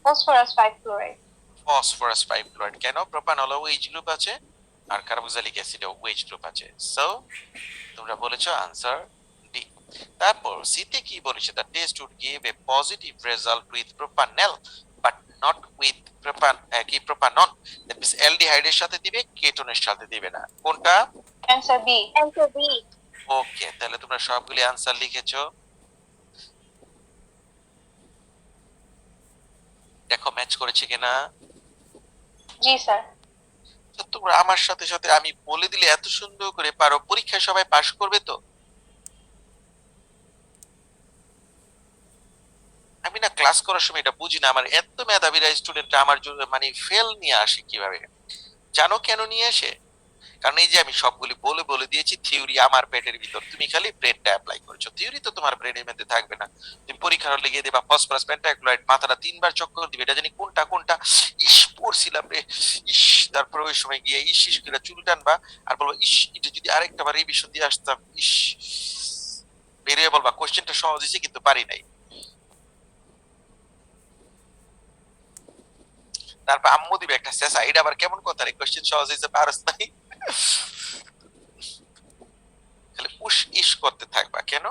Phosphorus 5 chloride. Phosphorus 5 chloride. কেন? প্রোপানল ওএইচ গ্রুপ আছে আর কার্বক্সাইলিক অ্যাসিডে ওএইচ গ্রুপ আছে। সো তোমরা বলেছো আনসার ডি। তারপর সিতে কি বলেছে? The test would give a positive result with propanal but not with propanone. That means অ্যালডিহাইডের সাথে দিবে, কেটোনের সাথে দিবে না। কোনটা? Answer B. Answer B. ওকে, তাহলে তোমরা সবগুলি আনসার লিখেছো। দেখো ম্যাচ করেছে কিনা। জি স্যার। তো তোমরা আমার সাথে সাথে আমি বলে দিলে এত সুন্দর করে পারো, পরীক্ষায় সবাই পাশ করবে তো? আমি না ক্লাস করার সময় এটা বুঝি না, আমার এত মেধাবীরা স্টুডেন্টরা আমার জন্য মানে ফেল নিয়ে আসে কিভাবে জানো? কেন নিয়ে আসে? কারণ এই যে আমি সবগুলি বলে বলে দিয়েছি থিওরি আমার পেটের ভিতর, তুমি খালি ব্রেনটা অ্যাপ্লাই করেছো। থিওরি তো তোমার ব্রেনের মধ্যে থাকবে না। তুমি পরীক্ষার হলে গিয়ে দেবা ফসফরাস পেন্টাক্লোরাইড, মাথাটা 3 বার চক্কর দিবে, এটা জানি কোনটা কোনটা, ইস পড়ছিলাম রে, ইস। তারপরে ওই সময় গিয়ে ইস ইস করে চুল টানবা আর বলবো ইস, এটা যদি আরেকটা বার রিভিশন দিয়ে আসতাম, ইস। বেরিয়ে বলবা কোশ্চেনটা সহজ হয়েছে কিন্তু পারি নাই। তারপর আম্মু দিবে একটা শেষা, এটা আবার কেমন কথা রে, কোশ্চেন সহজ হয়েছে পারস নাই। তাহলে উস ইস করতে থাকবা কেন?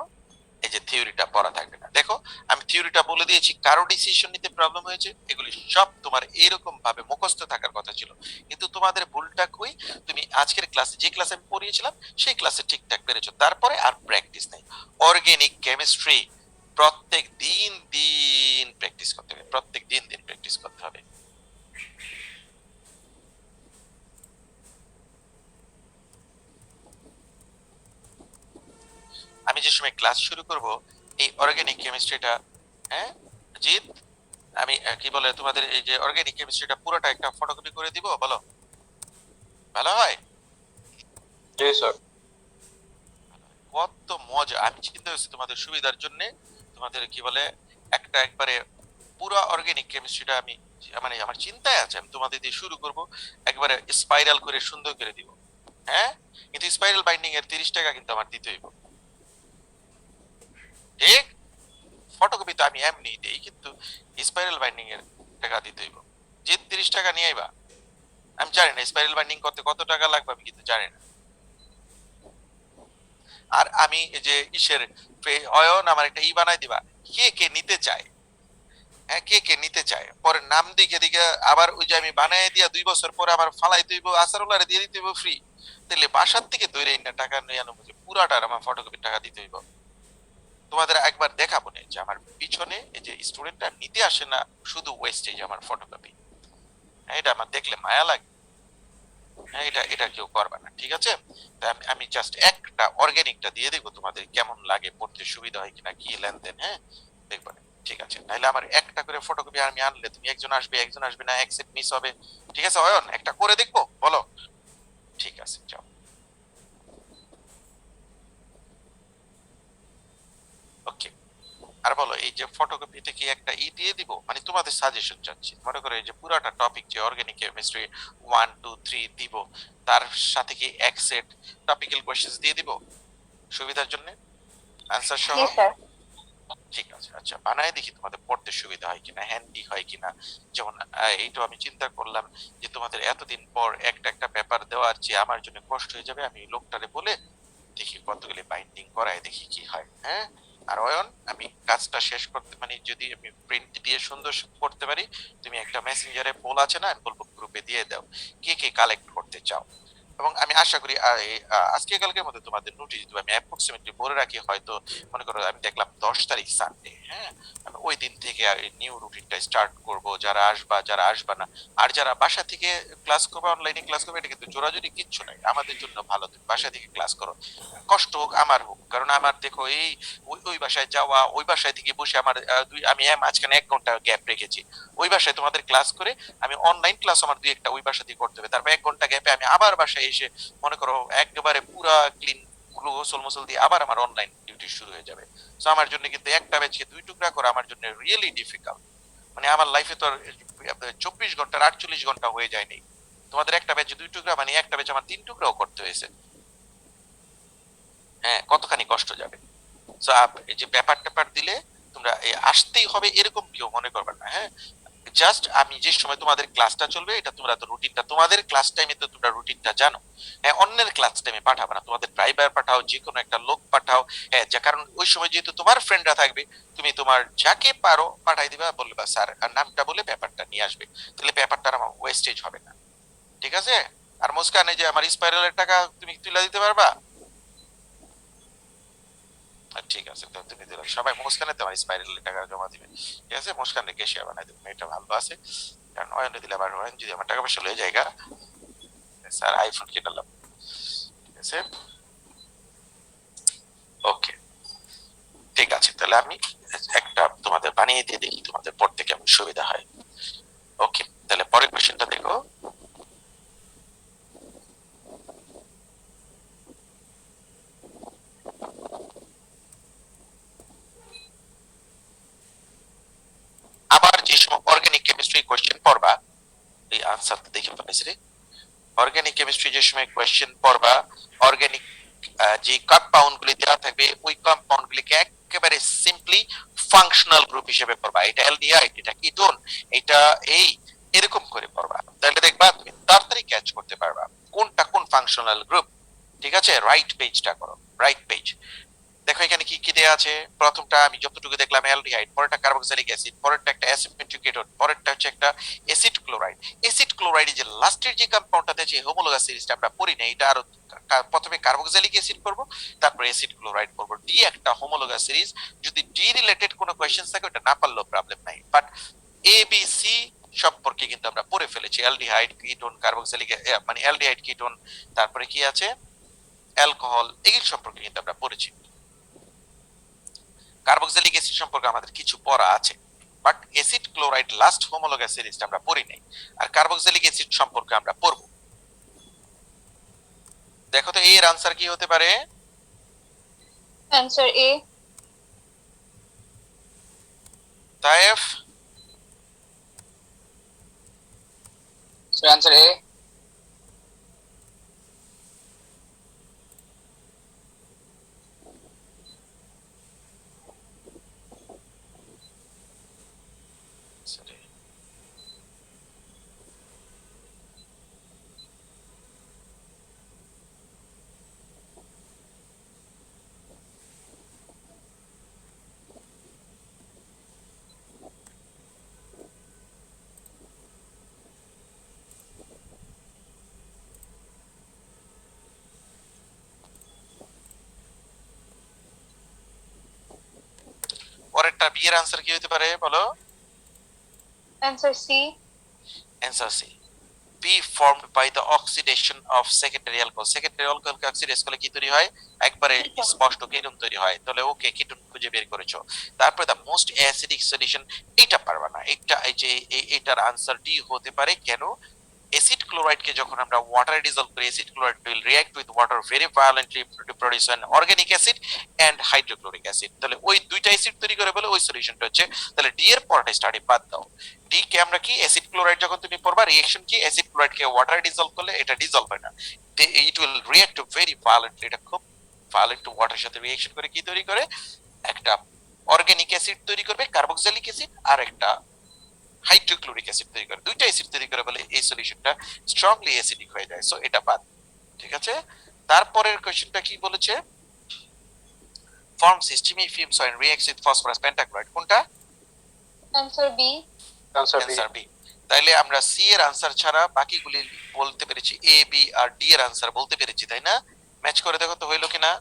এই যে থিওরিটা পড়া থাকবে না। দেখো আমি থিওরিটা বলে দিয়েছি, কারো ডিসিশন নিতে প্রবলেম হয়েছে, এগুলি সব তোমার এরকম ভাবে মুখস্থ থাকার কথা ছিল, কিন্তু তোমাদের ভুলটা কই? তুমি আজকের ক্লাসে যে ক্লাসে আমি পড়িয়েছিলাম সেই ক্লাসে ঠিকঠাক পেরেছো, তারপরে আর প্র্যাকটিস নাই। অর্গানিক কেমিস্ট্রি প্রত্যেক দিন দিন প্র্যাকটিস করতে হবে, প্রত্যেক দিন দিন প্র্যাকটিস করতে হবে। আমি যে সময় ক্লাস শুরু করব এই অর্গানিক কেমিস্ট্রিটা, হ্যাঁ জিৎ, আমি কি বলে তোমাদের এই যে অর্গানিক কেমিস্ট্রিটা পুরোটা একটা ফটোকপি করে দিব, বলো ভালো হয়? জি স্যার। কত মজা! আমি চিন্তা করছি তোমাদের সুবিধার জন্য, তোমাদের কি বলে একটা একবারে পুরো অর্গানিক কেমিস্ট্রিটা আমি মানে আমার চিন্তায় আছে, আমি তোমাদের দিয়ে শুরু করব, একবারে স্পাইরাল করে সুন্দর করে দিব। হ্যাঁ, কিন্তু স্পাইরাল বাইন্ডিং এর 30 টাকা কিন্তু আমার দিতে হইব, ঠিক? ফটোকপি তো আমি এমনি দেই, কিন্তু স্পাইরাল বাইন্ডিং এর টাকা দিতে হইব। যে 30 টাকা নিয়ে আইবা, আমি জানি না স্পাইরাল বাইন্ডিং করতে কত টাকা লাগবে, আমি কিন্তু জানি না। আর আমি এই যে ইসের অয়ন আমার একটা ই বানাই দিবা, কে কে নিতে চায় হ্যাঁ, কে কে নিতে চায়? পরে নাম দিকে দিকে আবার ওই যে আমি বানায় দিয়া 2 বছর পরে আবার ফালাই দিব, আসারুল্লাহরে দিয়ে দিতে হইব ফ্রি। তাহলে বাসার থেকে দৈরে না টাকা নিয়ে আনো, বুঝে পুরাটার আমার ফটোকপি টাকা দিতে হইব। তোমাদের একবার দেখাবো না যে আমার পিছনে এই যে স্টুডেন্টটা নিতে আসে না, শুধু ওয়েস্টেজ আমার ফটোকপি। এটা আমার দেখলে মায়া লাগে। হ্যাঁ, এটা এটা কেউ করবে না, ঠিক আছে? তাই আমি জাস্ট একটা অর্গানিকটা দিয়ে দেবো, তোমাদের কেমন লাগে, পড়তে সুবিধা হয় কিনা, কি লেনদেন, হ্যাঁ দেখবো না, ঠিক আছে? নাহলে আমার একটা করে ফটোকপি আমি আনলে তুমি একজন আসবে না, এক সেট মিস হবে। ঠিক আছে অয়ন, একটা করে দেখবো, বলো? ঠিক আছে, যাও। ওকে, আর বলো, এই যে ফটোকপিতে কি একটা দিয়ে দিব, মানে তোমাদের সাজেশন চাচ্ছি। মনে করো এই যে পুরাটা টপিক যে অর্গানিক কেমিস্ট্রি 1 2 3 দিব, তার সাথে কি এক সেট টপিক্যাল কোশ্চেন্স দিয়ে দিব সুবিধার জন্য, আনসার সহ? Yes, sir. ঠিক আছে, আচ্ছা বানায় দেখি তোমাদের পড়তে সুবিধা হয় কিনা, হ্যান্ডি হয় কিনা। যেমন এইটা আমি চিন্তা করলাম যে তোমাদের এতদিন পর একটা একটা পেপার দেওয়ার চেয়ে আমার জন্য কষ্ট হয়ে যাবে, আমি লোকটারে বলে দেখি কতগুলি বাইন্ডিং করায় দেখি কি হয়, হ্যাঁ? আর অয়ন, আমি কাজটা শেষ করতে, মানে যদি আমি প্রিন্ট দিয়ে সুন্দর করতে পারি, তুমি একটা মেসেঞ্জারে পোল আছে না, আমি বলবো গ্রুপে দিয়ে দাও কে কে কালেক্ট করতে চাও। এবং আমি আশা করি আজকে কালকের মধ্যে তোমাদের নোটিশ দিব। আমি অ্যাপ্রক্সিমেটলি বলে রাখি, হয়তো মনে করো আমি দেখলাম 10 তারিখ সানডে, হ্যাঁ, আমি ওই দিন থেকে নিউ রুটিনটা স্টার্ট করব, যারা আসবা যারা আসবা না। আর যারা বাসা থেকে ক্লাস করবে, অনলাইনে ক্লাস করবে, এটা কিন্তু জোরাজুরি কিচ্ছু নাই, আমাদের জন্য ভালো, তুমি বাসা থেকে ক্লাস করো, কষ্ট হোক আমার হোক। কারণ আমার দেখো এই ওই বাসায় যাওয়া, ওই বাসায় থেকে বসে আমার আমি মাঝখানে 1 ঘন্টা গ্যাপ রেখেছি, ওই বাসায় তোমাদের ক্লাস করে আমি অনলাইন ক্লাস আমার 2 একটা ওই বাসা দিয়ে করতে হবে, তারপর 1 ঘন্টা গ্যাপে আমি আবার বাসায় এসে মনে করো একেবারে পুরা ক্লিন গোসল মোসল দিয়ে আবার আমার অনলাইন ডিউটি শুরু হয়ে যাবে। তো আমার জন্য কিন্তু একটা ব্যাচকে 2 টুকরা করা আমার জন্য রিয়েলি ডিফিকাল্ট। মানে আমার লাইফে তো 24 ঘন্টার 48 ঘন্টা হয়ে যায়নি, তোমাদের একটা ব্যাচ 2 টুকরা, মানে একটা ব্যাচ আমার 3 টুকরাও করতে হয়েছে। হ্যাঁ, কতখানি কষ্ট যাবে। সো এই যে ব্যাপার ট্যাপার দিলে তোমরা আসতেই হবে এরকম কেউ মনে করবে না, হ্যাঁ? জাস্ট আমি যে সময় তোমাদের ক্লাসটা চলবে, এটা তোমরা তো রুটিনটা তোমাদের ক্লাস টাইমে তো তোমরা রুটিনটা জানো, হ্যাঁ? অন্যের ক্লাস টাইমে পাঠাবে না, তোমাদের ড্রাইভার পাঠাও, যে কোনো একটা লোক পাঠাও, হ্যাঁ, যা কারণ ওই সময় যেহেতু তোমার ফ্রেন্ডরা থাকবে, তুমি তোমার যাকে পারো পাঠাই দিবা, বলবে বা স্যার আর নামটা বলে ব্যাপারটা নিয়ে আসবে, তাহলে ব্যাপারটা আমার ওয়েস্টেজ হবে না, ঠিক আছে? আর মুস্কান, এই যে আমার স্পাইরালের টাকা তুমি তুলে দিতে পারবা? ঠিক আছে, তো তুমি দিলে সবাই মুস্কানে তোমার স্পাইরালের টাকা জমা দিবে, ঠিক আছে? মুস্কানে কেশিয়া বানাই দেবে, এটা ভালো আছে। কারণ অয়নে দিলে আবার অয়ন যদি আমার টাকা পয়সা লয়ে জায়গা, স্যার আইফোন কিনলাম, ঠিক আছে? ওকে, ঠিক আছে, তাহলে আমি একটা তোমাদের বানিয়ে দিয়ে দেখি তোমাদের পড়তে কেমন সুবিধা হয়। ওকে, তাহলে পরের কোশ্চেনটা দেখো। আবার যে সময় অর্গানিক কেমিস্ট্রি কোশ্চেন পড়বা, এই আনসারটা দেখে ফেলেছি রে। অর্গানিক কেমিস্ট্রি যে সময় কোয়েশ্চেন পড়বা, অর্গানিক যে কম্পাউন্ড গুলি দেওয়া থাকবে, ওই কম্পাউন্ড গুলিকে একেবারে সিম্পলি ফাংশনাল গ্রুপ হিসেবে পড়বা। এটা অ্যালডিহাইড, এটা কিটোন, এটা এই এরকম করে পড়বা, তাহলে দেখবা তুমি তাড়াতাড়ি ক্যাচ করতে পারবা কোনটা কোন ফাংশনাল গ্রুপ। ঠিক আছে, রাইট পেজটা করো, রাইট পেজ। দেখো এখানে কি কি দেয়া আছে। প্রথমটা আমি যতটুকু দেখলাম অ্যালডিহাইড, পরেরটা কার্বক্সিলিক অ্যাসিড, পরেরটা একটা অ্যাসিমেট্রিক কেটোন, পরেরটা হচ্ছে একটা অ্যাসিড ক্লোরাইড। অ্যাসিড ক্লোরাইড যে লাস্টের যে কম্পাউন্ডটা আছে হোমোলোগাস সিরিজটা আমরা পড়ি না, এটা আরো প্রথমে কার্বক্সিলিক অ্যাসিড পড়বো, তারপর অ্যাসিড ক্লোরাইড পড়বো। ডি একটা হোমোলোগাস সিরিজ, যদি ডি রিলেটেড কোনো কোশ্চেন থাকে ওটা না পারলেও প্রবলেম নাই, বাট এ বি সি সম্পর্কে কিন্তু আমরা পড়ে ফেলেছি। অ্যালডিহাইড, কিটোন, কার্বক্সিলিক, মানে অ্যালডিহাইড, কিটোন, তারপরে কি আছে অ্যালকোহল, এগুলো সম্পর্কে কিন্তু আমরা পড়েছি। কার্বক্সিলিক অ্যাসিড সম্পর্কে আমাদের কিছু পড়া আছে, but acid chloride last homologous সিরিজটা আমরা পড়ি নাই, আর কার্বক্সিলিক অ্যাসিড সম্পর্কে আমরা পড়ব। দেখো তো এর আনসার কি হতে পারে? Answer A. Taif? So answer A. পরেরটা বি এর आंसर কি হতে পারে বলো? Answer C. Answer C. Be formed by the oxidation of secondary alcohol. Secondary alcohol K oxidise করলে কি তৈরি হয়? একবারে স্পষ্ট কিটোন তৈরি হয়। তাহলে ওকে কিটোন খুঁজে বের করেছো। তারপরে the most acidic solution, এটা পারবা না। এটা এই যে এটার आंसर ডি হতে পারে কেন? অ্যাসিড ক্লোরাইডকে যখন আমরা ওয়াটারে ডিসলভ করি, acid chloride will react with water very violently to produce an organic acid and hydrochloric acid. তাহলে ওই দুইটা অ্যাসিড তৈরি করে বলে ওই সলিউশনটা হচ্ছে। তাহলে ডি এর পরটা স্টাডি বাদ দাও। ডি কে আমরা কি অ্যাসিড ক্লোরাইড যখন তুমি পড়বা রিঅ্যাকশন কি অ্যাসিড ক্লোরাইডকে ওয়াটারে ডিসলভ করলে এটা ডিসলভ হয় না, it will react very violently. এটা খুব ভায়োলেন্ট ওয়াটারের সাথে রিঅ্যাকশন করে কি তৈরি করে? একটা অর্গানিক অ্যাসিড তৈরি করবে, কার্বক্সিলিক অ্যাসিড, আর একটা হাইড্রোক্লোরিক অ্যাসিড তৈরি করে। দুইটা অ্যাসিড তৈরি করে বলে এই সলিউশনটা স্ট্রংলি অ্যাসিডিক হয়ে যায়। সো এটা বাদ। ঠিক আছে, তারপরের কোশ্চেনটা কি বলেছে? Form systemic films when reacts with phosphorus pentachloride. কোনটা? Answer B. Answer B. Answer B. তাইলে আমরা সি এর आंसर ছাড়া বাকিগুলি বলতে পেরেছি, এ বি আর ডি এর आंसर বলতে পেরেছি, তাই না? ম্যাচ করে দেখো তো হইলো কিনা।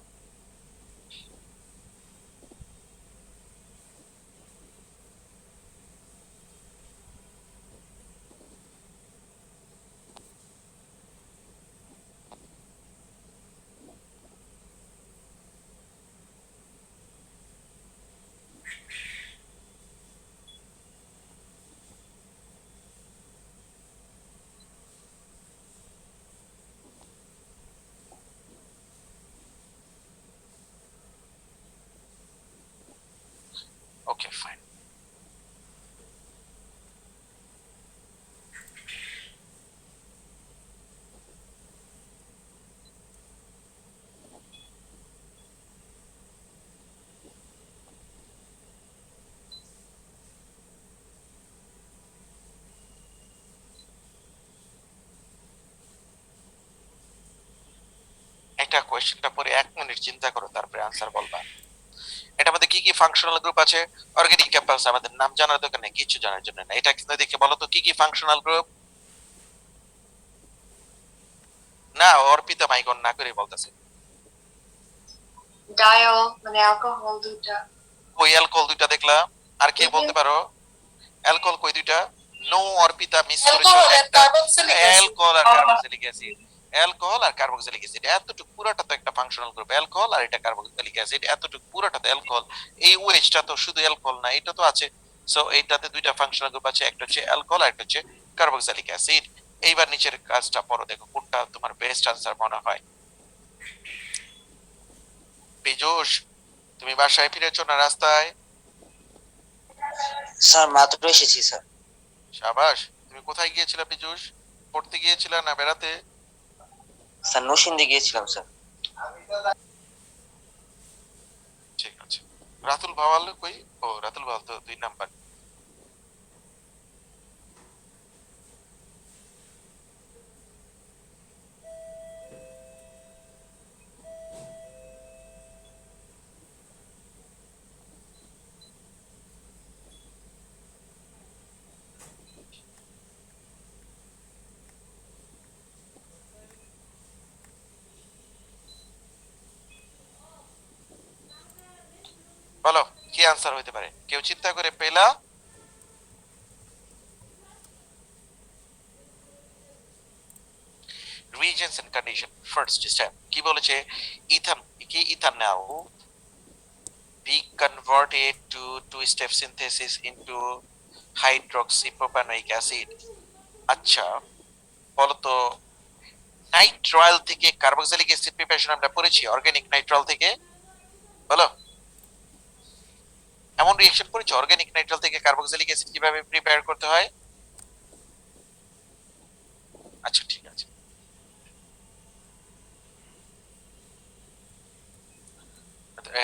Okay fine. এটা কোশ্চেনটা পরে 1 মিনিট চিন্তা করো, তারপরে आंसर বলবা। এটার মধ্যে কি কি ফাংশনাল গ্রুপ আছে? অর্গানিক কম্পাউন্ডস আমাদের নাম জানার দরকার নেই, কিছু জানার জন্য না। এটা কিন্তু দেখে বলো তো কি কি ফাংশনাল গ্রুপ? না অর্পিতা মাইকন না করে বলতেছে। Diol, মানে alcohol দুইটা। ওই অ্যালকোহল দুইটা দেখলা, আর কে বলতে পারো? অ্যালকোহল কই দুইটা? নো অর্পিতা মিস করেছো Alcohol and একটা। carboxylic acid. অ্যালকোহল আর কার্বক্সিলিক অ্যাসিড, অ্যালকোহল আর কার্বক্সিলিক অ্যাসিড এতটুকু পুরোটা তো একটা ফাংশনাল গ্রুপ। অ্যালকোহল আর এটা কার্বক্সিলিক অ্যাসিড এতটুকু পুরোটা তো অ্যালকোহল। এই ওএইচটা তো শুধু অ্যালকোহল না, এটা তো আছে। সো এইটাতে দুইটা ফাংশনাল গ্রুপ আছে, একটা হচ্ছে অ্যালকোহল আর একটা হচ্ছে কার্বক্সিলিক অ্যাসিড। এইবার নিচের কাজটা পড়ো, দেখো কোনটা তোমার বেস্ট আনসার মনে হয়। পীযূষ তুমি বাসায় ফিরেছো না রাস্তায়? স্যার মাত্র এসেছি স্যার। শাবাশ। তুমি কোথায় গিয়েছিলে পীযূষ? পড়তে গিয়েছিলে না বেড়াতে? স্যার নরসিংদী গিয়েছিলাম স্যার। ঠিক আছে। রাতুল ভাওয়াল কই? ও রাতুল ভাওয়াল তো 2 নাম্বার। বলো কি আনসার হইতে পারে? কেউ চিন্তা করে পেলা? Reagents and condition. First step কি বলেছে? ethanol be converted to two-step synthesis into hydroxypropanoic acid. আচ্ছা বলো তো নাইট্রয়েল থেকে কার্বক্সিলিক অ্যাসিড প্রিপারেশন আমরা পড়েছি, অর্গানিক নাইট্রয়েল থেকে। বলো এমন রিঅ্যাকশন করেছো অর্গানিক নাইট্রয়েল থেকে কার্বক্সিলিক অ্যাসিড কিভাবে প্রিপেয়ার করতে হয়? আচ্ছা ঠিক আছে।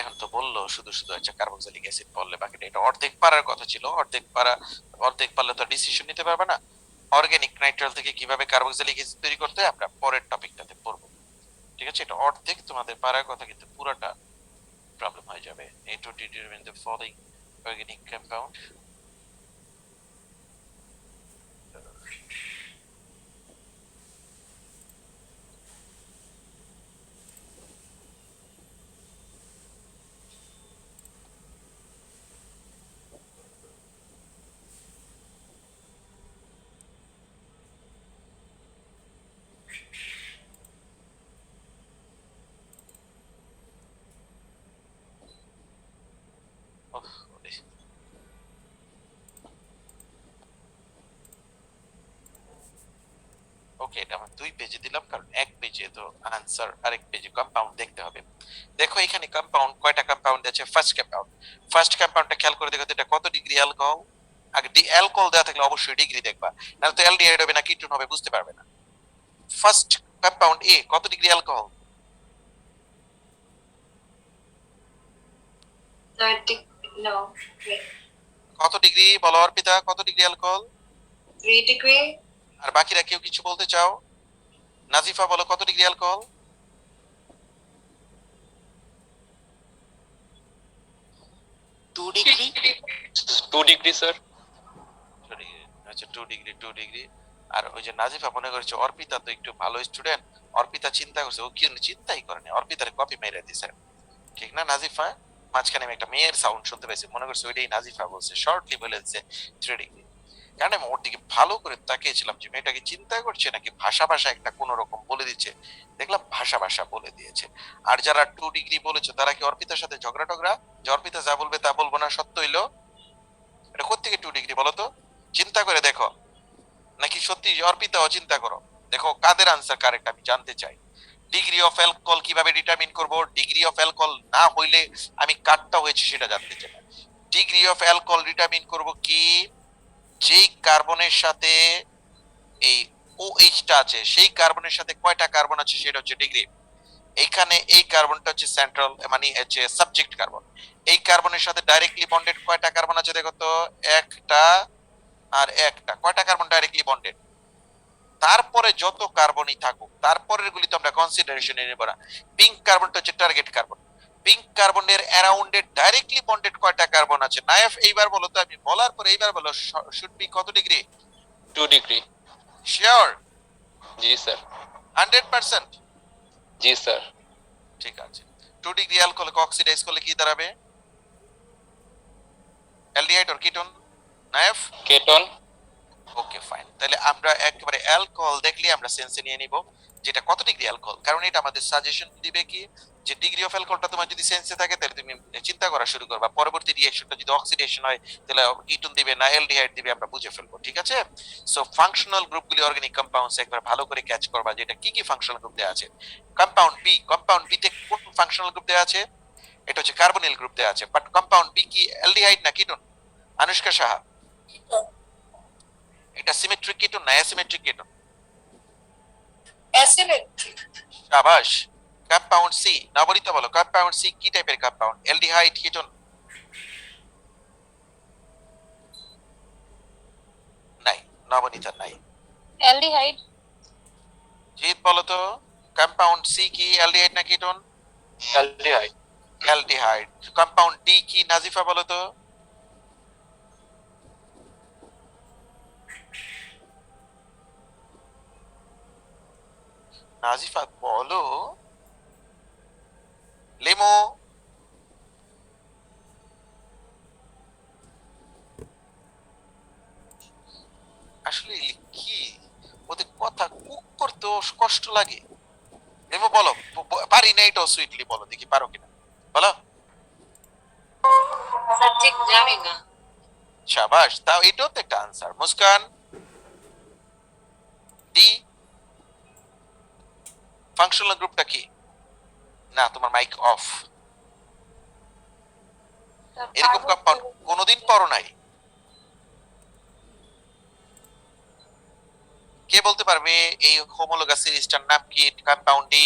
এখন তো বললো শুধু শুধু আচ্ছা কার্বক্সিলিক অ্যাসিড বললে, বাকিটা এটা অর্ধেক পারার কথা ছিল। অর্ধেক পারলে তো ডিসিশন নিতে পারবে না। অর্গানিক নাইট্রয়েল থেকে কিভাবে কার্বক্সিলিক অ্যাসিড তৈরি করতে হয় আমরা পরের টপিকটাতে পড়বো। ঠিক আছে, এটা অর্ধেক তোমাদের পারার কথা, কিন্তু পুরোটা প্রবলেম হয়ে যাবে। to determine the following organic compound. ওকে, এটা আমি 2 পেজে দিলাম কারণ এক পেজে তো আনসার, আরেক পেজে কম্পাউন্ড দেখতে হবে। দেখো এখানে কম্পাউন্ড কয়টা কম্পাউন্ড আছে। ফার্স্ট কম্পাউন্ডটা খেয়াল করে দেখো তো এটা কত ডিগ্রি অ্যালকোহল। আগে অ্যালকোহল দেওয়া থাকলে অবশ্যই ডিগ্রি দেখবা, নাহলে তো অ্যালডিহাইড হবে না কিটোন হবে বুঝতে পারবে না। ফার্স্ট কম্পাউন্ড এ কত ডিগ্রি অ্যালকোহল? 30, no, wait, কত ডিগ্রি বলো অর্পিতা, কত ডিগ্রি অ্যালকোহল? 3 degree, আর বাকিরা কেউ কিছু বলতে চাও? নাজিফা বলো কত degree alcohol? 2 degree. 2 degree, sir. আচ্ছা 2 ডিগ্রি। আর ওই যে নাজিফা মনে করেছে অর্পিতা তো একটু ভালো স্টুডেন্ট, অর্পিতা চিন্তা করছে, ও কি চিন্তাই করেনি, অর্পিতার কপি মেরে দিছে, ঠিক না নাজিফা? মাঝখানে আমি একটা মেয়ের সাউন্ড শুনতে পাইছি, মনে করছে ওইটাই নাজিফা বলছে, শর্টলি বলে দিচ্ছে 3 ডিগ্রি। কারণ আমি ওর দিকে ভালো করে তাকিয়েছিলাম যে মেয়েটাকে চিন্তা করছে নাকি ভাষা একটা কোন রকম বলে দিচ্ছে, দেখলাম ভাষা বলে দিয়েছে। আর যারা 2 ডিগ্রি বলেছে তারা কি অর্পিতার সাথে ঝগড়া টগড়া, যে অর্পিতা যা বলবে তা বলবো না সত্য হইলো? এটা কোত্থেকে 2 ডিগ্রি বলো তো, চিন্তা করে দেখো, নাকি সত্যি অর্পিতাও চিন্তা করো, দেখো কাদের আনসার কারেক্ট আমি জানতে চাই। ডিগ্রি অফ অ্যালকোহল কিভাবে ডিটারমিন করব, ডিগ্রি অফ অ্যালকোহল না হইলে আমি কাটটা হয়েছে সেটা জানতে চাই। ডিগ্রি অফ অ্যালকোহল ডিটারমিন করব কি, যেই কার্বনের সাথে এই OH টা আছে সেই কার্বনের সাথে কয়টা কার্বন আছে সেটা হচ্ছে ডিগ্রি। এইখানে এই কার্বনটা হচ্ছে সেন্ট্রাল মানে হচ্ছে সাবজেক্ট কার্বন, এই কার্বনের সাথে ডাইরেক্টলি বন্ডেড কয়টা কার্বন আছে দেখো তো, একটা আর একটা, কয়টা কার্বন ডাইরেক্টলি বন্ডেড। তারপরে যত কার্বনই থাকুক তারপরের গুলি তো আমরা কনসিডারেশনে নেব না। পিঙ্ক কার্বনটা হচ্ছে টার্গেট কার্বন, পিঙ্ক কার্বনের অ্যারাউন্ডে ডাইরেক্টলি বন্ডেড কয়টা কার্বন আছে। নায়েফ এইবার বলো তো, আমি বলার পরে এইবার বলো শুড বি কত ডিগ্রি? 2 degree. শিওর? जी sir. 100%? जी sir. ঠিক আছে। 2 ডিগ্রি অ্যালকোহলকে অক্সিডাইজ করলে কি দাঁড়াবে? Aldehyde or ketone? Nayef? Keton. Okay fine, তাহলে আমরা একেবারে অ্যালকোহল দেখলে আমরা সেন্সে নিয়ে নিব যেটা কত ডিগ্রি অ্যালকোহল, কারণ এটা আমাদের সাজেশন দিবে কি যে ডিগ্রি অফ অ্যালকোহলটা তোমার যদি সেন্সে থাকে তাহলে তুমি চিন্তা করা শুরু করবা, পরবর্তী রিঅ্যাকশনটা যদি অক্সিডেশন হয় তাহলে কিটোন দিবে না অ্যালডিহাইড দিবে আমরা বুঝে ফেলবো, ঠিক আছে? সো ফাংশনাল গ্রুপগুলি অর্গানিক কম্পাউন্ডস একবার ভালো করে ক্যাচ করবা যেটা কি ফাংশনাল গ্রুপ দেওয়া আছে। কম্পাউন্ড বি তে কোন ফাংশনাল গ্রুপ দেওয়া আছে? এটা হচ্ছে কার্বনিল গ্রুপ দেওয়া আছে, বাট কম্পাউন্ড বি কি অ্যালডিহাইড না কিটোন? আনুষ্কা সাহা, এটা সিমেট্রিক কিটোন না অ্যাসিমেট্রিক কিটোন? asymmetric, শাবাশ। কম্পাউন্ড সি, নবনীতা বলো কম্পাউন্ড সি কি টাইপের কম্পাউন্ড? Aldehyde ketone? নাই, নবনীতা নাই। aldehyde, জিৎ বলো তো কম্পাউন্ড সি কি অ্যালডিহাইড না ketone? Aldehyde. Aldehyde. Compound D কি নাজিফা বলো তো? নাজিফা বলো। লেমো? আসলে কি ওদের কথা কুক করতে কষ্ট লাগে। লেমো বলো, পারি না এটাও সুইটলি বলো দেখি পারো কিনা, বলো। স্যার ঠিক জানি না। শাবাশ, তাও এটাও তো একটা আনসার। মুস্কান? ডি ফাংশনাল গ্রুপটা কি? না তোমার মাইক অফ। এরকম কম্পাউন্ড কোনোদিন পড়ো নাই? কে বলতে পারবে এই হোমোলোগাস সিরিজটার নাম কি? Compound D?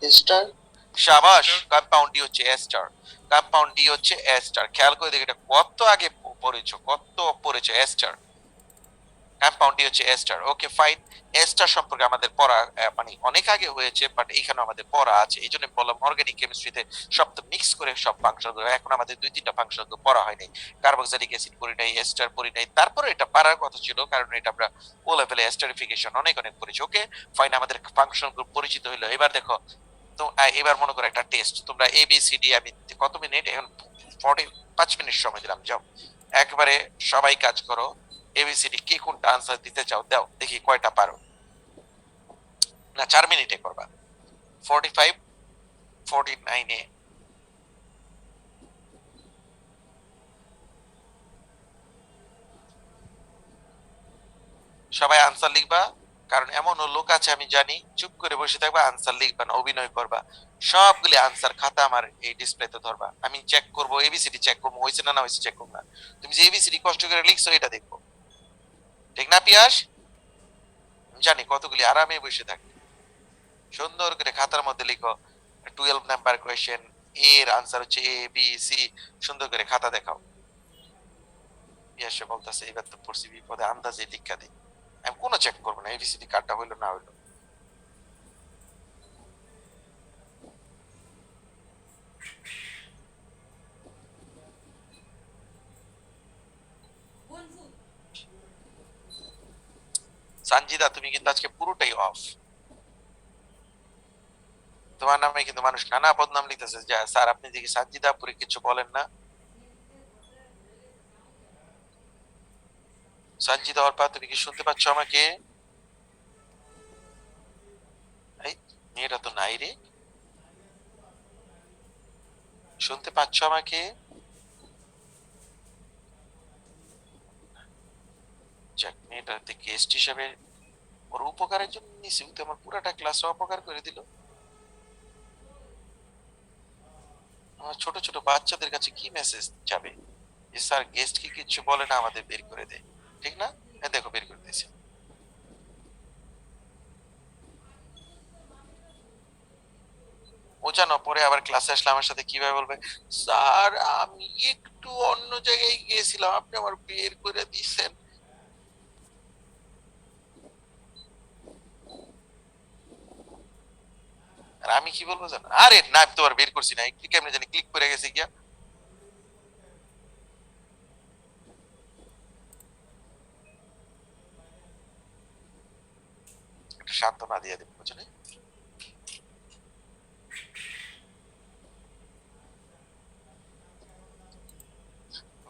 এস্টার। শাবাশ, কম্পাউন্ড ডি হচ্ছে এস্টার। কম্পাউন্ড ডি হচ্ছে এস্টার। খেয়াল করে দেখো এটা কত আগে পড়েছো এস্টার। কম্পাউন্ড ডি হচ্ছে এস্টার। ওকে ফাইন, এস্টার সম্পর্কে আমাদের পড়া মানে অনেক আগে হয়েছে, বাট এখানে আমাদের পড়া আছে, এই জন্য বললাম অর্গানিক কেমিস্ট্রিতে সব তো মিক্স করে সব ফাংশন, এখন আমাদের 2-3টা ফাংশন পড়া হয়নি। কার্বক্সিলিক অ্যাসিড পড়ি নাই, এস্টার পড়ি নাই, তারপরে এটা পারার কথা ছিল কারণ এটা আমরা ও লেভেলে এস্টারিফিকেশন অনেক পড়েছি। ওকে ফাইন, আমাদের ফাংশন গ্রুপ পরিচিত হলো। এবার দেখো তো, এবার মনে করো একটা টেস্ট, তোমরা ABCD, আমি কত মিনিট এখন? 45 মিনিট সময় দিলাম, যাও একবারে সবাই কাজ করো। ABCD কে কোনটা আনসার দিতে চাও দাও দেখি কয়টা পারো। না 4 মিনিটে করবা। 45 49 এ সবাই আনসার লিখবা। কারণ এমনও লোক আছে আমি জানি, চুপ করে বসে থাকবা, আনসার লিখবা না, অভিনয় করবা, সবগুলি আনসার খাতা আমার এই ডিসপ্লেতে ধরবা, আমি চেক করবো, এবিসিডি চেক করবো, হয়েছে না না হয়েছে চেক করবো না, তুমি যে এবিসিডি কষ্ট করে লিখছো এটা দেখবো, ঠিক না পিয়াস? আমি জানি কতগুলি আরামে বসে থাকে, সুন্দর করে খাতার মধ্যে লিখো 12 নাম্বার কোয়েশ্চেন, এর আনসার হচ্ছে এ বি সি, সুন্দর করে খাতা দেখাও। পিয়াসে বলতেছে এবার তো পড়ছি বিপদে, আন্দাজে লিখা দিই, আমি কোনো চেক করবো না, এবিসিডি কার্ডটা হইলো না হইলো। সানজিদা তুমি কিন্তু আজকে পুরোটাই অফ, তোমার নামে কিন্তু মানুষ নানা বদনাম লিখতেছে, যে স্যার আপনি দেখি সানজিদা পুরে কিছু বলেন না। সানজিদা অর্পা তুমি কি শুনতে পাচ্ছ আমাকে? এই মেয়েটা তো নাই রে, শুনতে পাচ্ছ আমাকে? যাক, মেয়েটাতে গেস্ট হিসেবে ওর উপকারের জন্য নিছি, তো আমার পুরাটা ক্লাস অপকার করে দিল। আমার ছোট ছোট বাচ্চাদের কাছে কি মেসেজ যাবে যে স্যার গেস্ট কি কিছু বলে না, আমাদের বের করে দেয়, ঠিক না? দেখো বের করে দিয়েছে। ও জানো পরে আবার ক্লাসে আসলে আমার সাথে কিভাবে বলবে, স্যার আমি একটু অন্য জায়গায় গিয়েছিলাম, আপনি আমার বের করে দিয়েছেন। আর আমি কি বলবো জানো, আরে না আমি তোমার বের করছি না, একটু কেমনে জানি ক্লিক করে গেছে গিয়া। একটা সান্ত্বনা দিয়ে দেবো, বুঝলি?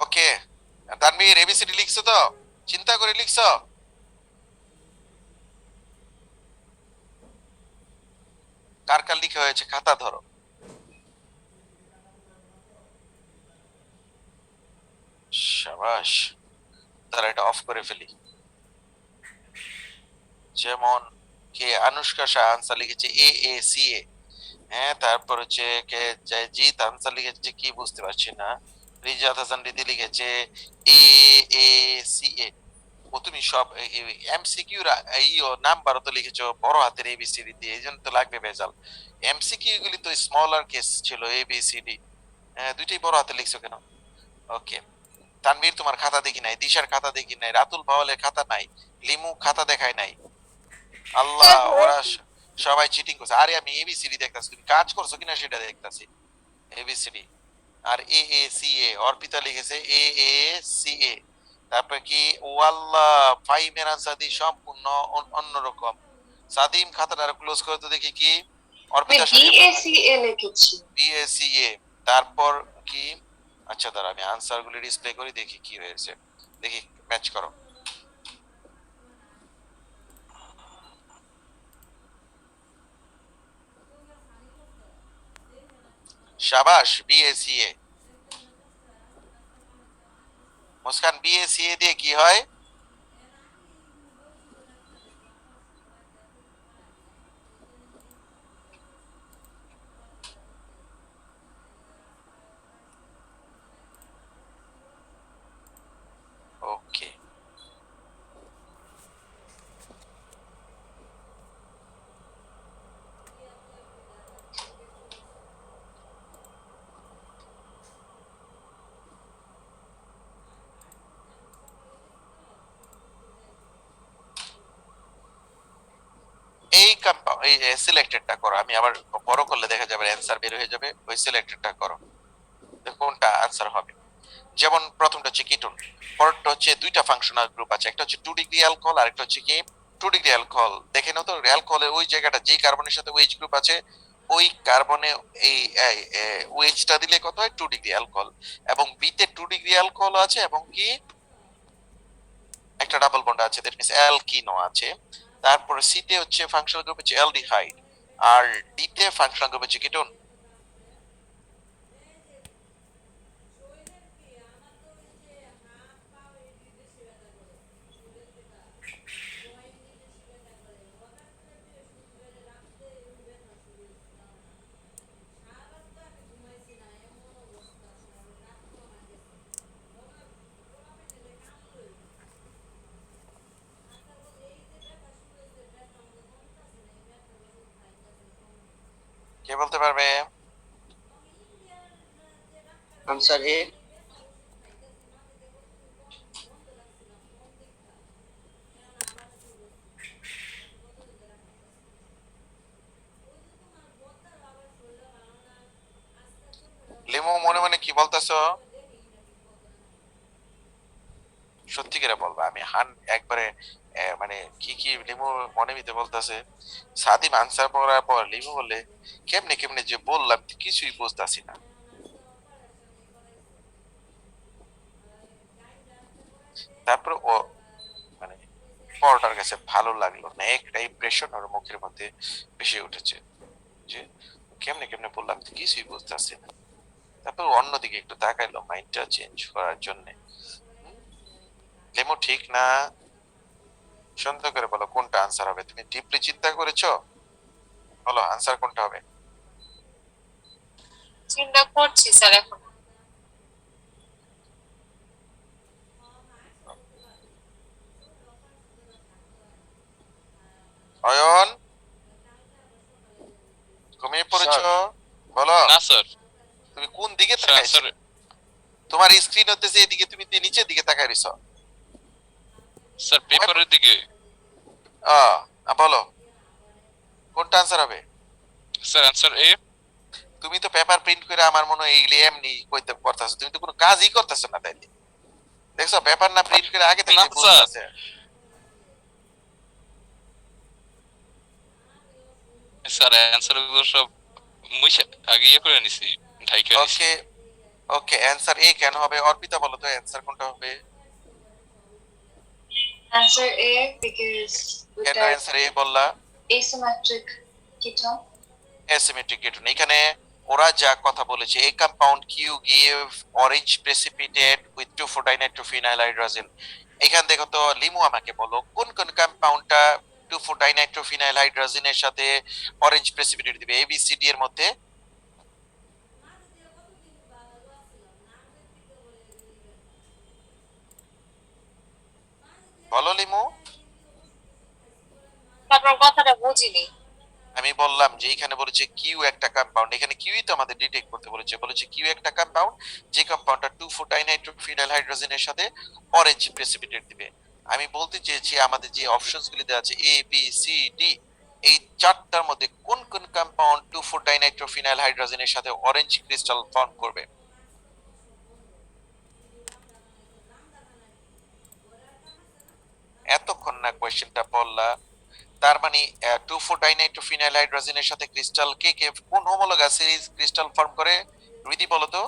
ওকে, তানভীর এবিসিডি লিখছো তো? চিন্তা করে লিখছো? কার কার লিখা হয়েছে খাতা ধরো। সাবাস, তারা এটা অফ করে ফেলি। যেমন কে আনুষ্কা শাহ আনসার লিখেছে এ এ সি এ, হ্যাঁ, তারপর হচ্ছে কে জিৎ আনসার লিখেছে কি বুঝতে পারছি না, রিজাত হাসান রীতি লিখেছে এ এ সি এ। ও তুমি সব এমসিকিউ ইও নাম্বার তো লিখেছো বড় হাতের এবিসিডি দিয়ে, এই জন্য তো লাগবে ভেজাল। এমসিকিউ গুলি তো স্মলার কেস ছিল এবিসিডি, দুইটাই বড় হাতে লিখছো কেন? ওকে, তানভীর তোমার খাতা দেখি নাই, দিশার খাতা দেখি নাই, রাতুল ভাওয়ালের খাতা নাই, লিমু খাতা দেখায় নাই। আল্লাহ, ওরা সবাই চিটিং করছে। আরে আমি এবিসিডি দেখতাছি, তুমি কাজ করছো কিনা সেটা দেখতাছি। এবিসিডি আর A A C A, Arpita লিখেছে এ এ সি এ। তারপর কি ও আল্লাহ, ফাইমের আনসার দি সম্পূর্ণ অন্যরকম। সাদিম খাতাটা ক্লোজ করে তো দেখি কি আমি অর্পিতা BACA লিখেছি। বিএসিএ। তারপর কি, আচ্ছা দাঁড়া আমি আনসার গুলি ডিসপ্লে করি দেখি কি হয়েছে, দেখি ম্যাচ করো। শাবাশ বিএসিএ। মুস্কান বিএসিএ দিয়ে কি হয়? ওকে, এই এই সিলেক্টেডটা করো, আমি আবার বড় করলে দেখা যাবে অ্যান্সার বের হয়ে যাবে, ওই সিলেক্টেডটা করো, দেখো কোনটা আনসার হবে। যেমন প্রথমটা হচ্ছে কিটোন, পরেরটা হচ্ছে দুইটা ফাংশনাল গ্রুপ আছে, একটা হচ্ছে 2 ডিগ্রি অ্যালকোহল আর একটা হচ্ছে কি 2 ডিগ্রি অ্যালকোহল। দেখে নাও তো অ্যালকোহলের ওই জায়গাটা যে কার্বনের সাথে ওএইচ গ্রুপ আছে, ওই কার্বনে এই ওএইচটা দিলে কত হয় 2 ডিগ্রি অ্যালকোহল, এবং বিতে 2 ডিগ্রি অ্যালকোহল আছে এবং কি একটা ডাবল বন্ড আছে, দ্যাট মিন্স অ্যালকিনো আছে। তারপরে সিতে হচ্ছে ফাংশনাল গ্রুপ হচ্ছে অ্যালডিহাইড, আর ডিতে ফাংশনাল গ্রুপ হচ্ছে কিটোন। কে বলতে পারবে? Answer A. লিমু মনে মনে কি বলতেছো? সত্যি করে বলবা, আমি একবারে মানে কি কি লিমু মনে ভিতরে বলতেছে। সাদিম আনসার করার পর লিমু বলে কেমনে কেমনে যে বললাম কিছুই বুঝতাছি না। তারপর ও মানে পরোটার কাছে ভালো লাগলো না, একটা ইমপ্রেশন ওর মুখের মধ্যে ভেসে উঠেছে যে কেমনে কেমনে বললাম কিছুই বুঝতেছি না। তারপর ও অন্যদিকে একটু তাকাইলো মাইন্ডটা চেঞ্জ করার জন্য। লেমু ঠিক না? সুন্দর করে বলো কোনটা আনসার হবে। তুমি ডিপলি চিন্তা করেছো, বলো আনসার কোনটা হবে। চিন্তা করছি স্যার এখন। অয়ন ঘুমিয়ে পড়েছো? বলো না স্যার, তুমি কোন দিকে স্যার তাকাইছো? আনসার তোমার স্ক্রিন হতেছে এদিকে, তুমি নিচের দিকে তাকাই রইছো। স্যার পেপারের দিকে। বলো কোনটা আনসার হবে। স্যার আনসার এ। তুমি তো পেপার প্রিন্ট করে আমার মনে হয় এইগুলি এমনি কইতে পারতাছো, তুমি তো কোনো কাজই করতেছো না তাইলে। দেখছো পেপার না প্রিন্ট করে আগে থেকে না, বুঝতেছে। স্যার অ্যান্সার গুলো সব মুইছে আগে ইয়ে করে নিছি, ঢাইকা নিছি। ওকে ওকে, অ্যানসার এ কেন হবে? অর্পিতা বলো তো অ্যানসার কোনটা হবে? Answer A because কেন ওটা অ্যানসার এ বললা? asymmetric ketone. Asymmetric ketone. এখানে ওরা যা কথা বলেছে, a compound Q give orange precipitate with 2,4-dinitrophenylhydrazine। এখান দেখো তো লিমু আমাকে বলো কোন কোন কম্পাউন্ডটা 2,4-dinitrophenylhydrazine এর সাথে অরেঞ্জ প্রেসিপিটেট দিবে এ বি সি ডি এর মধ্যে। বলো লিমু। আপনার কথাটা বুঝিনি। আমি বললাম যে এখানে বলেছে কিউ একটা কম্পাউন্ড, এখানে কিউই তো আমাদের ডিটেক্ট করতে বলেছে। বলেছে কিউ একটা কম্পাউন্ড যে কম্পাউন্ডটা 2,4-dinitrophenylhydrazine এর সাথে অরেঞ্জ প্রেসিপিটেট দিবে। আমি বলতে চেয়েছি আমাদের যে অপশনস গুলি দেওয়া আছে এ বি সি ডি, এই চারটার মধ্যে কোন কোন কম্পাউন্ড 2,4-dinitrophenylhydrazine এর সাথে অরেঞ্জ ক্রিস্টাল ফর্ম করবে। এতক্ষণ না কোয়েশ্চেনটা বললা, তার মানে 2,4-dinitrophenylhydrazine এর সাথে ক্রিস্টাল কে কে কোন হোমোলোগাস সিরিজ ক্রিস্টাল ফর্ম করে? রুদি বলো তো।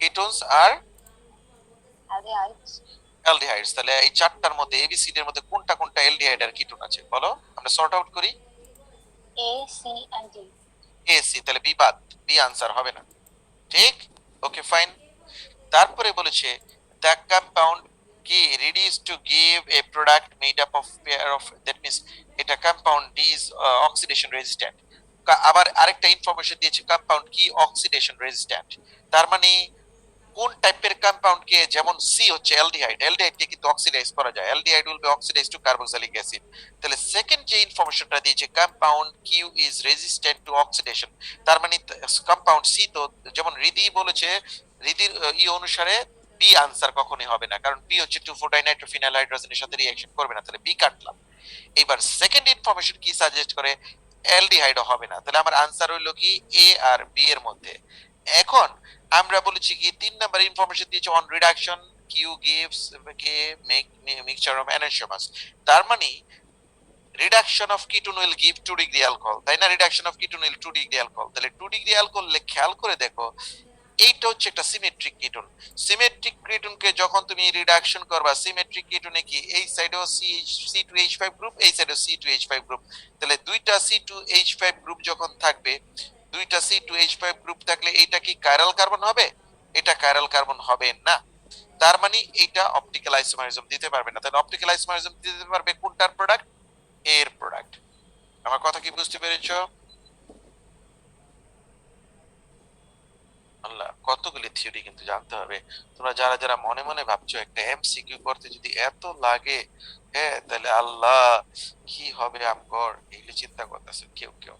কিটোনস আর অ্যালডিহাইডস। তাহলে এই চারটার মধ্যে এবিসিডি এর মধ্যে কোনটা কোনটা অ্যালডিহাইড আর কিটোন আছে বলো, আমরা সর্ট আউট করি। A, C and D. A C, তাহলে বি বাদ, বি আনসার হবে না। ঠিক, ওকে ফাইন। তারপরে বলেছে দ্য কম্পাউন্ড কি reduce to give a product made up of pair of, that means এটা compound D is oxidation resistant. আবার আরেকটা ইনফরমেশন দিয়েছে কম্পাউন্ড কি অক্সিডেশন রেজিস্ট্যান্ট। তার মানে কোন টাইপের কম্পাউন্ড কে, যেমন সি হচ্ছে অ্যালডিহাইড, অ্যালডিহাইড কে কিন্তু অক্সিডাইজ করা যায়, aldehyde will be oxidize to carboxylic acid. তাহলে সেকেন্ড যে ইনফরমেশনটা দিয়েছে compound Q is resistant to oxidation, তার মানে কম্পাউন্ড সি তো যেমন রিদি বলেছে, রিদির ই অনুসারে বি আনসার কখনোই হবে না, কারণ বি হচ্ছে 2,4-dinitrophenylhydrazine এর সাথে রিঅ্যাকশন করবে না, তাহলে বি কাটলাম। এবার সেকেন্ড ইনফরমেশন কি সাজেস্ট করে? অ্যালডিহাইডও হবে না, তাহলে আমার আনসার হইলো কি এ আর বি এর মধ্যে। এখন আমরা বলেছি কি 3 নাম্বার ইনফরমেশন দিয়েছে অন রিডাকশন কিউ গিভস কে মেক মিক্সচার অফ এনানশিয়ামাস। তার মানে reduction of ketone will give 2 degree alcohol, তাই না? Reduction of ketone will 2 degree alcohol, তাহলে 2 ডিগ্রি অ্যালকোহল খেয়াল করে দেখো এইটা হচ্ছে একটা সিমেট্রিক কিটোন। সিমেট্রিক কিটোনকে যখন তুমি রিডাকশন করবা, সিমেট্রিক কিটোনে কি এই সাইডেও C2H5 গ্রুপ, এই সাইডেও C2H5 গ্রুপ, তাহলে দুইটা C2H5 গ্রুপ যখন থাকবে, দুইটা C2H5 গ্রুপ থাকলে এটা কি কাইরাল কার্বন হবে? এটা কাইরাল কার্বন হবে না। তার মানে এটা অপটিক্যাল আইসোমারিজম দিতে পারবে না। তাহলে অপটিক্যাল আইসোমারিজম দিতে পারবে কোনটার প্রোডাক্ট? এর প্রোডাক্ট। আমার কথা কি বুঝতে পেরেছো? আল্লাহ কতগুলি থিওরি কিন্তু জানতে হবে। তোমরা যারা যারা মনে মনে ভাবছো একটা এমসিকিউ করতে যদি এত লাগে, হ্যাঁ তাহলে আল্লাহ কি হবে আমগর, এইগুলো চিন্তা করতেছে কেউ কেউ।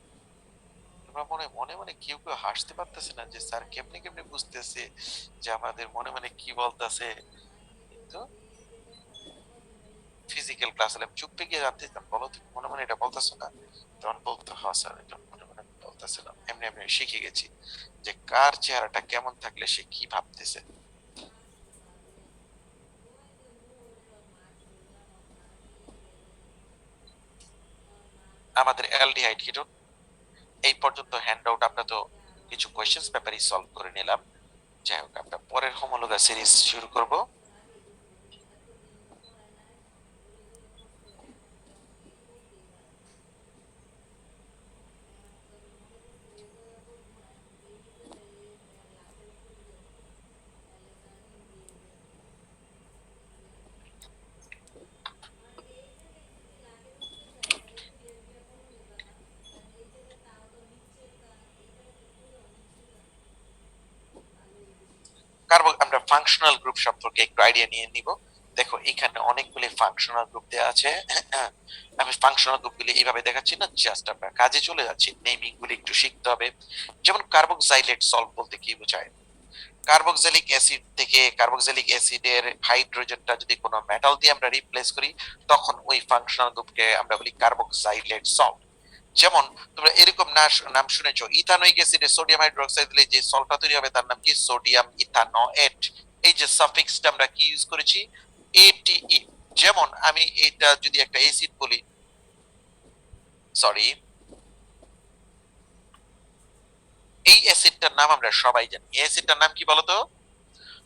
তোমরা মনে মনে মনে কেউ কেউ হাসতে পারতেছে না যে স্যার কেমনে কেমনে বুঝতেছে যে আমাদের মনে মনে কি বলতেছে। কিন্তু ফিজিক্যাল ক্লাস হলে আমি চুপে গিয়ে জানতে চাইতাম, বলো তুমি মনে মনে এটা বলতেছো না, তখন বলতো হ্যাঁ স্যার এটা মনে মনে বলতেছিলাম। এমনি এমনি শিখে গেছি যে কার চেহারাটা কেমন থাকলে সে কি ভাবতেছে। আমাদের অ্যালডিহাইড কিটোন এই পর্যন্ত হ্যান্ড আউট আমরা তো কিছু কোয়েশ্চেন্স পেপারই সলভ করে নিলাম। যাই হোক আমরা পরের হোমোলোগা সিরিজ শুরু করব। আমরা ফাংশনাল গ্রুপ সম্পর্কে একটু আইডিয়া নিয়ে নিব। দেখো এখানে অনেকগুলি ফাংশনাল গ্রুপ দেওয়া আছে। আমি ফাংশনাল গ্রুপগুলি এইভাবে দেখাচ্ছি না, জাস্ট আমরা কাজে চলে যাচ্ছি। নেমিং গুলি একটু শিখতে হবে। যেমন কার্বক্সাইলেট সল্ট বলতে কি বোঝায়? কার্বক্সালিক অ্যাসিড থেকে কার্বক্সালিক অ্যাসিডের হাইড্রোজেনটা যদি কোনো মেটাল দিয়ে আমরা রিপ্লেস করি, তখন ওই ফাংশনাল গ্রুপকে আমরা বলি কার্বক্সাইলেট সল্ট। যেমন তোমরা এরকম নাম শুনেছো, ইথানোয়িক অ্যাসিডে সোডিয়াম হাইড্রোক্সাইড দিলে যে সল্টটা তৈরি হবে তার নাম কি? Sodium ethanoate. এই যে সাফিক্সটা আমরা কি ইউজ করেছি? এটিই। যেমন আমি এটা যদি একটা অ্যাসিড বলি, সরি, এই অ্যাসিডটার নাম আমরা সবাই জানি। এই অ্যাসিডটার নাম কি বলতো?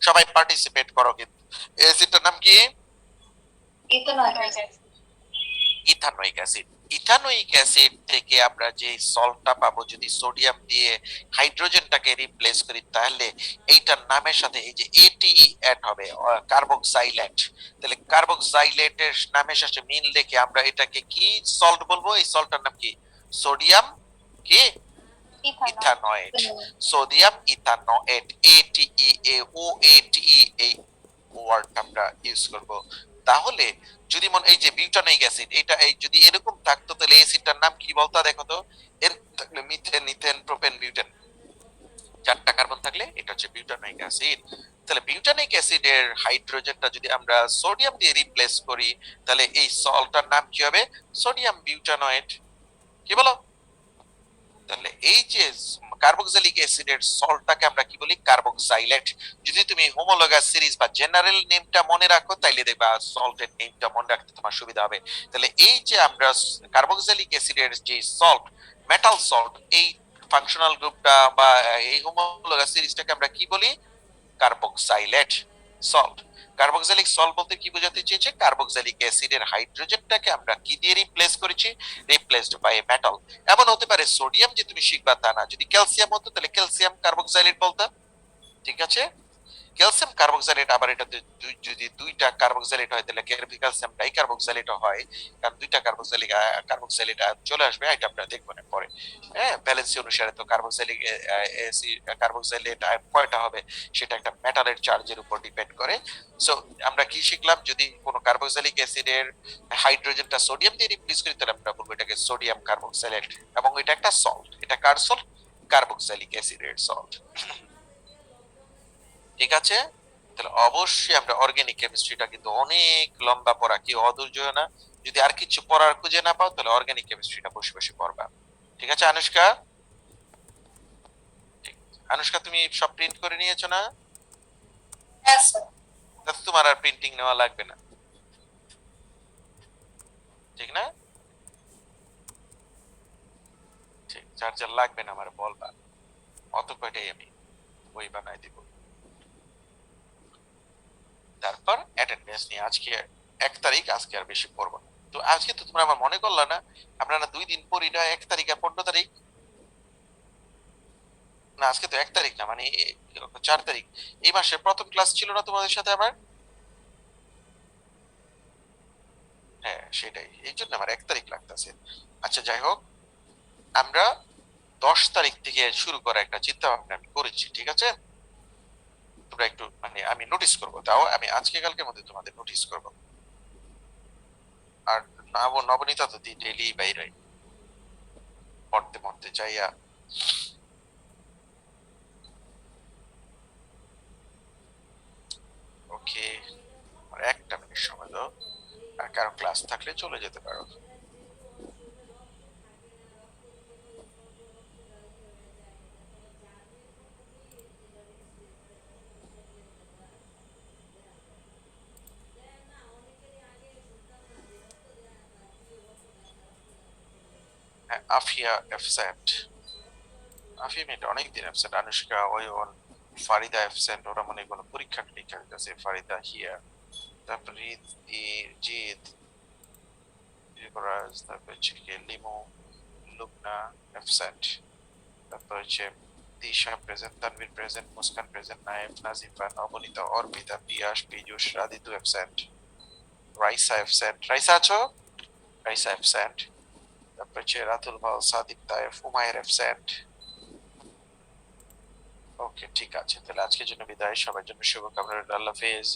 সবাই পার্টিসিপেট করো কিন্তু। এই অ্যাসিডটার নাম কি? Ethanoic acid. ইথানোয়িক অ্যাসিড থেকে আমরা যে সল্টটা পাবো, যদি সোডিয়াম দিয়ে হাইড্রোজেনটাকে রিপ্লেস করি, তাহলে এইটার নামের সাথে এই যে এটিই অ্যাড হবে, কার্বক্সাইলেট। তাহলে কার্বক্সাইলেটের নামের সাথে মিল রেখে আমরা এটাকে কি সল্ট বলবো? এই সল্টটার নাম কি? সোডিয়াম কি? ইথানোয়েট। সোডিয়াম ইথানোয়েট, এটিই, ও এটিই, এই ওয়ার্ডটা আমরা ইউজ করব। তাহলে যদি মনে এই যে বিউটানোয়িক অ্যাসিড, এটা এই যদি এরকম থাকতো তাহলে অ্যাসিডটার নাম কি বলতো? দেখো তো, এর থাকলে মিথেন, ইথেন, প্রোপেন, বিউটেন, চারটা কার্বন থাকলে এটা হচ্ছে বিউটানোয়িক অ্যাসিড। তাহলে বিউটানোয়িক অ্যাসিডের হাইড্রোজেনটা যদি আমরা সোডিয়াম দিয়ে রিপ্লেস করি, তাহলে এই সল্টটার নাম কি হবে? Sodium butanoate. কি বলো? তাহলে এই যে কার্বক্সালিক অ্যাসিডের সল্টটাকে আমরা কি বলি? কার্বক্সাইলেট। যদি তুমি হোমোলোগাস সিরিজ বা জেনারেল নেমটা মনে রাখো, তাইলে দেখবা সল্টের নেমটা মনে রাখতে তোমার সুবিধা হবে। তাহলে এই যে আমরা কার্বক্সালিক অ্যাসিডের যে সল্ট, মেটাল সল্ট, এই ফাংশনাল গ্রুপটা বা এই হোমোলোগাস সিরিজটাকে আমরা কি বলি? কার্বক্সাইলেট সল্ট। কার্বক্সালিক সল্ট বলতে কি বোঝাতে চেয়েছে? কার্বক্সালিক অ্যাসিডের হাইড্রোজেনটাকে আমরা কি দিয়ে রিপ্লেস করেছি? Replaced by metal. এমন হতে পারে সোডিয়াম যে তুমি শিখবা তা না, যদি ক্যালসিয়াম হতো তাহলে ক্যালসিয়াম কার্বক্সাইলেট বলতাম। ঠিক আছে? ক্যালসিয়াম কার্বক্সাইলেট। আবার এটাতে যদি দুইটা কার্বক্সাইলেট হয় তাহলে ক্যালসিয়াম ডাইকার্বক্সাইলেট হয়, কারণ দুইটা কার্বক্সাইলেট চলে আসবে। এটা আমরা দেখবো না পরে। হ্যাঁ, ব্যালেন্সি অনুসারে তো কার্বক্সাইলেট কয়টা হবে সেটা একটা মেটালের চার্জের উপর ডিপেন্ড করে। সো আমরা কি শিখলাম? যদি কোনো কার্বক্সাইলিক অ্যাসিডের হাইড্রোজেনটা সোডিয়াম দিয়ে রিপ্লেস করি, তাহলে আমরা বলবো এটাকে সোডিয়াম কার্বক্সাইলেট, এবং এটা একটা সল্ট। এটা কার সল্ট? কার্বক্সাইলিক অ্যাসিডের সল্ট। ঠিক আছে? তাহলে অবশ্যই আমরা অর্গানিক কেমিস্ট্রিটা কিন্তু অনেক লম্বা পড়া, কি অধৈর্য না। যদি আর কিছু পড়ার খুঁজে না পাও তাহলে অর্গানিক কেমিস্ট্রিটা বসে বসে পড়বা। ঠিক আছে আনুষ্কা? আনুষ্কা তুমি সব প্রিন্ট করে নিয়েছো না? Yes, sir. তাহলে তোমার আর প্রিন্টিং নেওয়া লাগবে না, ঠিক না? ঠিক, চার্জার লাগবে না আমার বলবা, অত কয়টাই আমি বই বানাই দিব। তারপর অ্যাটেন্ডেন্স নিয়ে আজকে 1 তারিখ, আজকে আর বেশি পড়বো না। তো আজকে তো তোমরা আমার মনে করলা না, আমরা না 2 দিন পরই না, 1 তারিখ আর 15 তারিখ না, আজকে তো 1 তারিখ না, মানে 4 তারিখ। এই মাসের প্রথম ক্লাস ছিল না তোমাদের সাথে আমার? হ্যাঁ সেটাই, এই জন্য আমার 1 তারিখ লাগতেছে। আচ্ছা যাই হোক, আমরা 10 তারিখ থেকে শুরু করা একটা চিন্তা ভাবনা আমি করেছি। ঠিক আছে? তোমরা একটু মানে আমি নোটিস করব, তাও আমি আজকে কালকের মধ্যে তোমাদের নোটিস করব। আর নবনীতা তো ডেইলি বাইরে পড়তে পড়তে যাইয়া ওকে, আর একটা মিনিট সময় দাও, আর কারো ক্লাস থাকলে চলে যেতে পারো। হ্যাঁ, আফিয়া অ্যাবসেন্ট, আফিয়া মেয়েটা অনেকদিন absent. Anushka, won, Farida absent, ওরা মনে হয় কোনো পরীক্ষা টরীক্ষা দিতেছে। ফারিদা হিয়া, তারপর জিদ, রিকরাজ, তারপর হচ্ছে কি লিমো, লুবনা অ্যাবসেন্ট, তারপর হচ্ছে Tisha present, Tanvir present, Muskan present, Naif, Nazifa, Nabanita, Arpita, Piyas, Piyush, Raditu absent, Raisa absent. Raisa আছো? রাইসা অ্যাবসেন্ট। তারপর হচ্ছে রাতুল ভাও, সাদিক, তায়েফ, উমায়ের অ্যাবসেন্ট। ওকে ঠিক আছে, তাহলে আজকের জন্য বিদায়, সবার জন্য শুভকামনা রইল। আল্লাহ হাফেজ।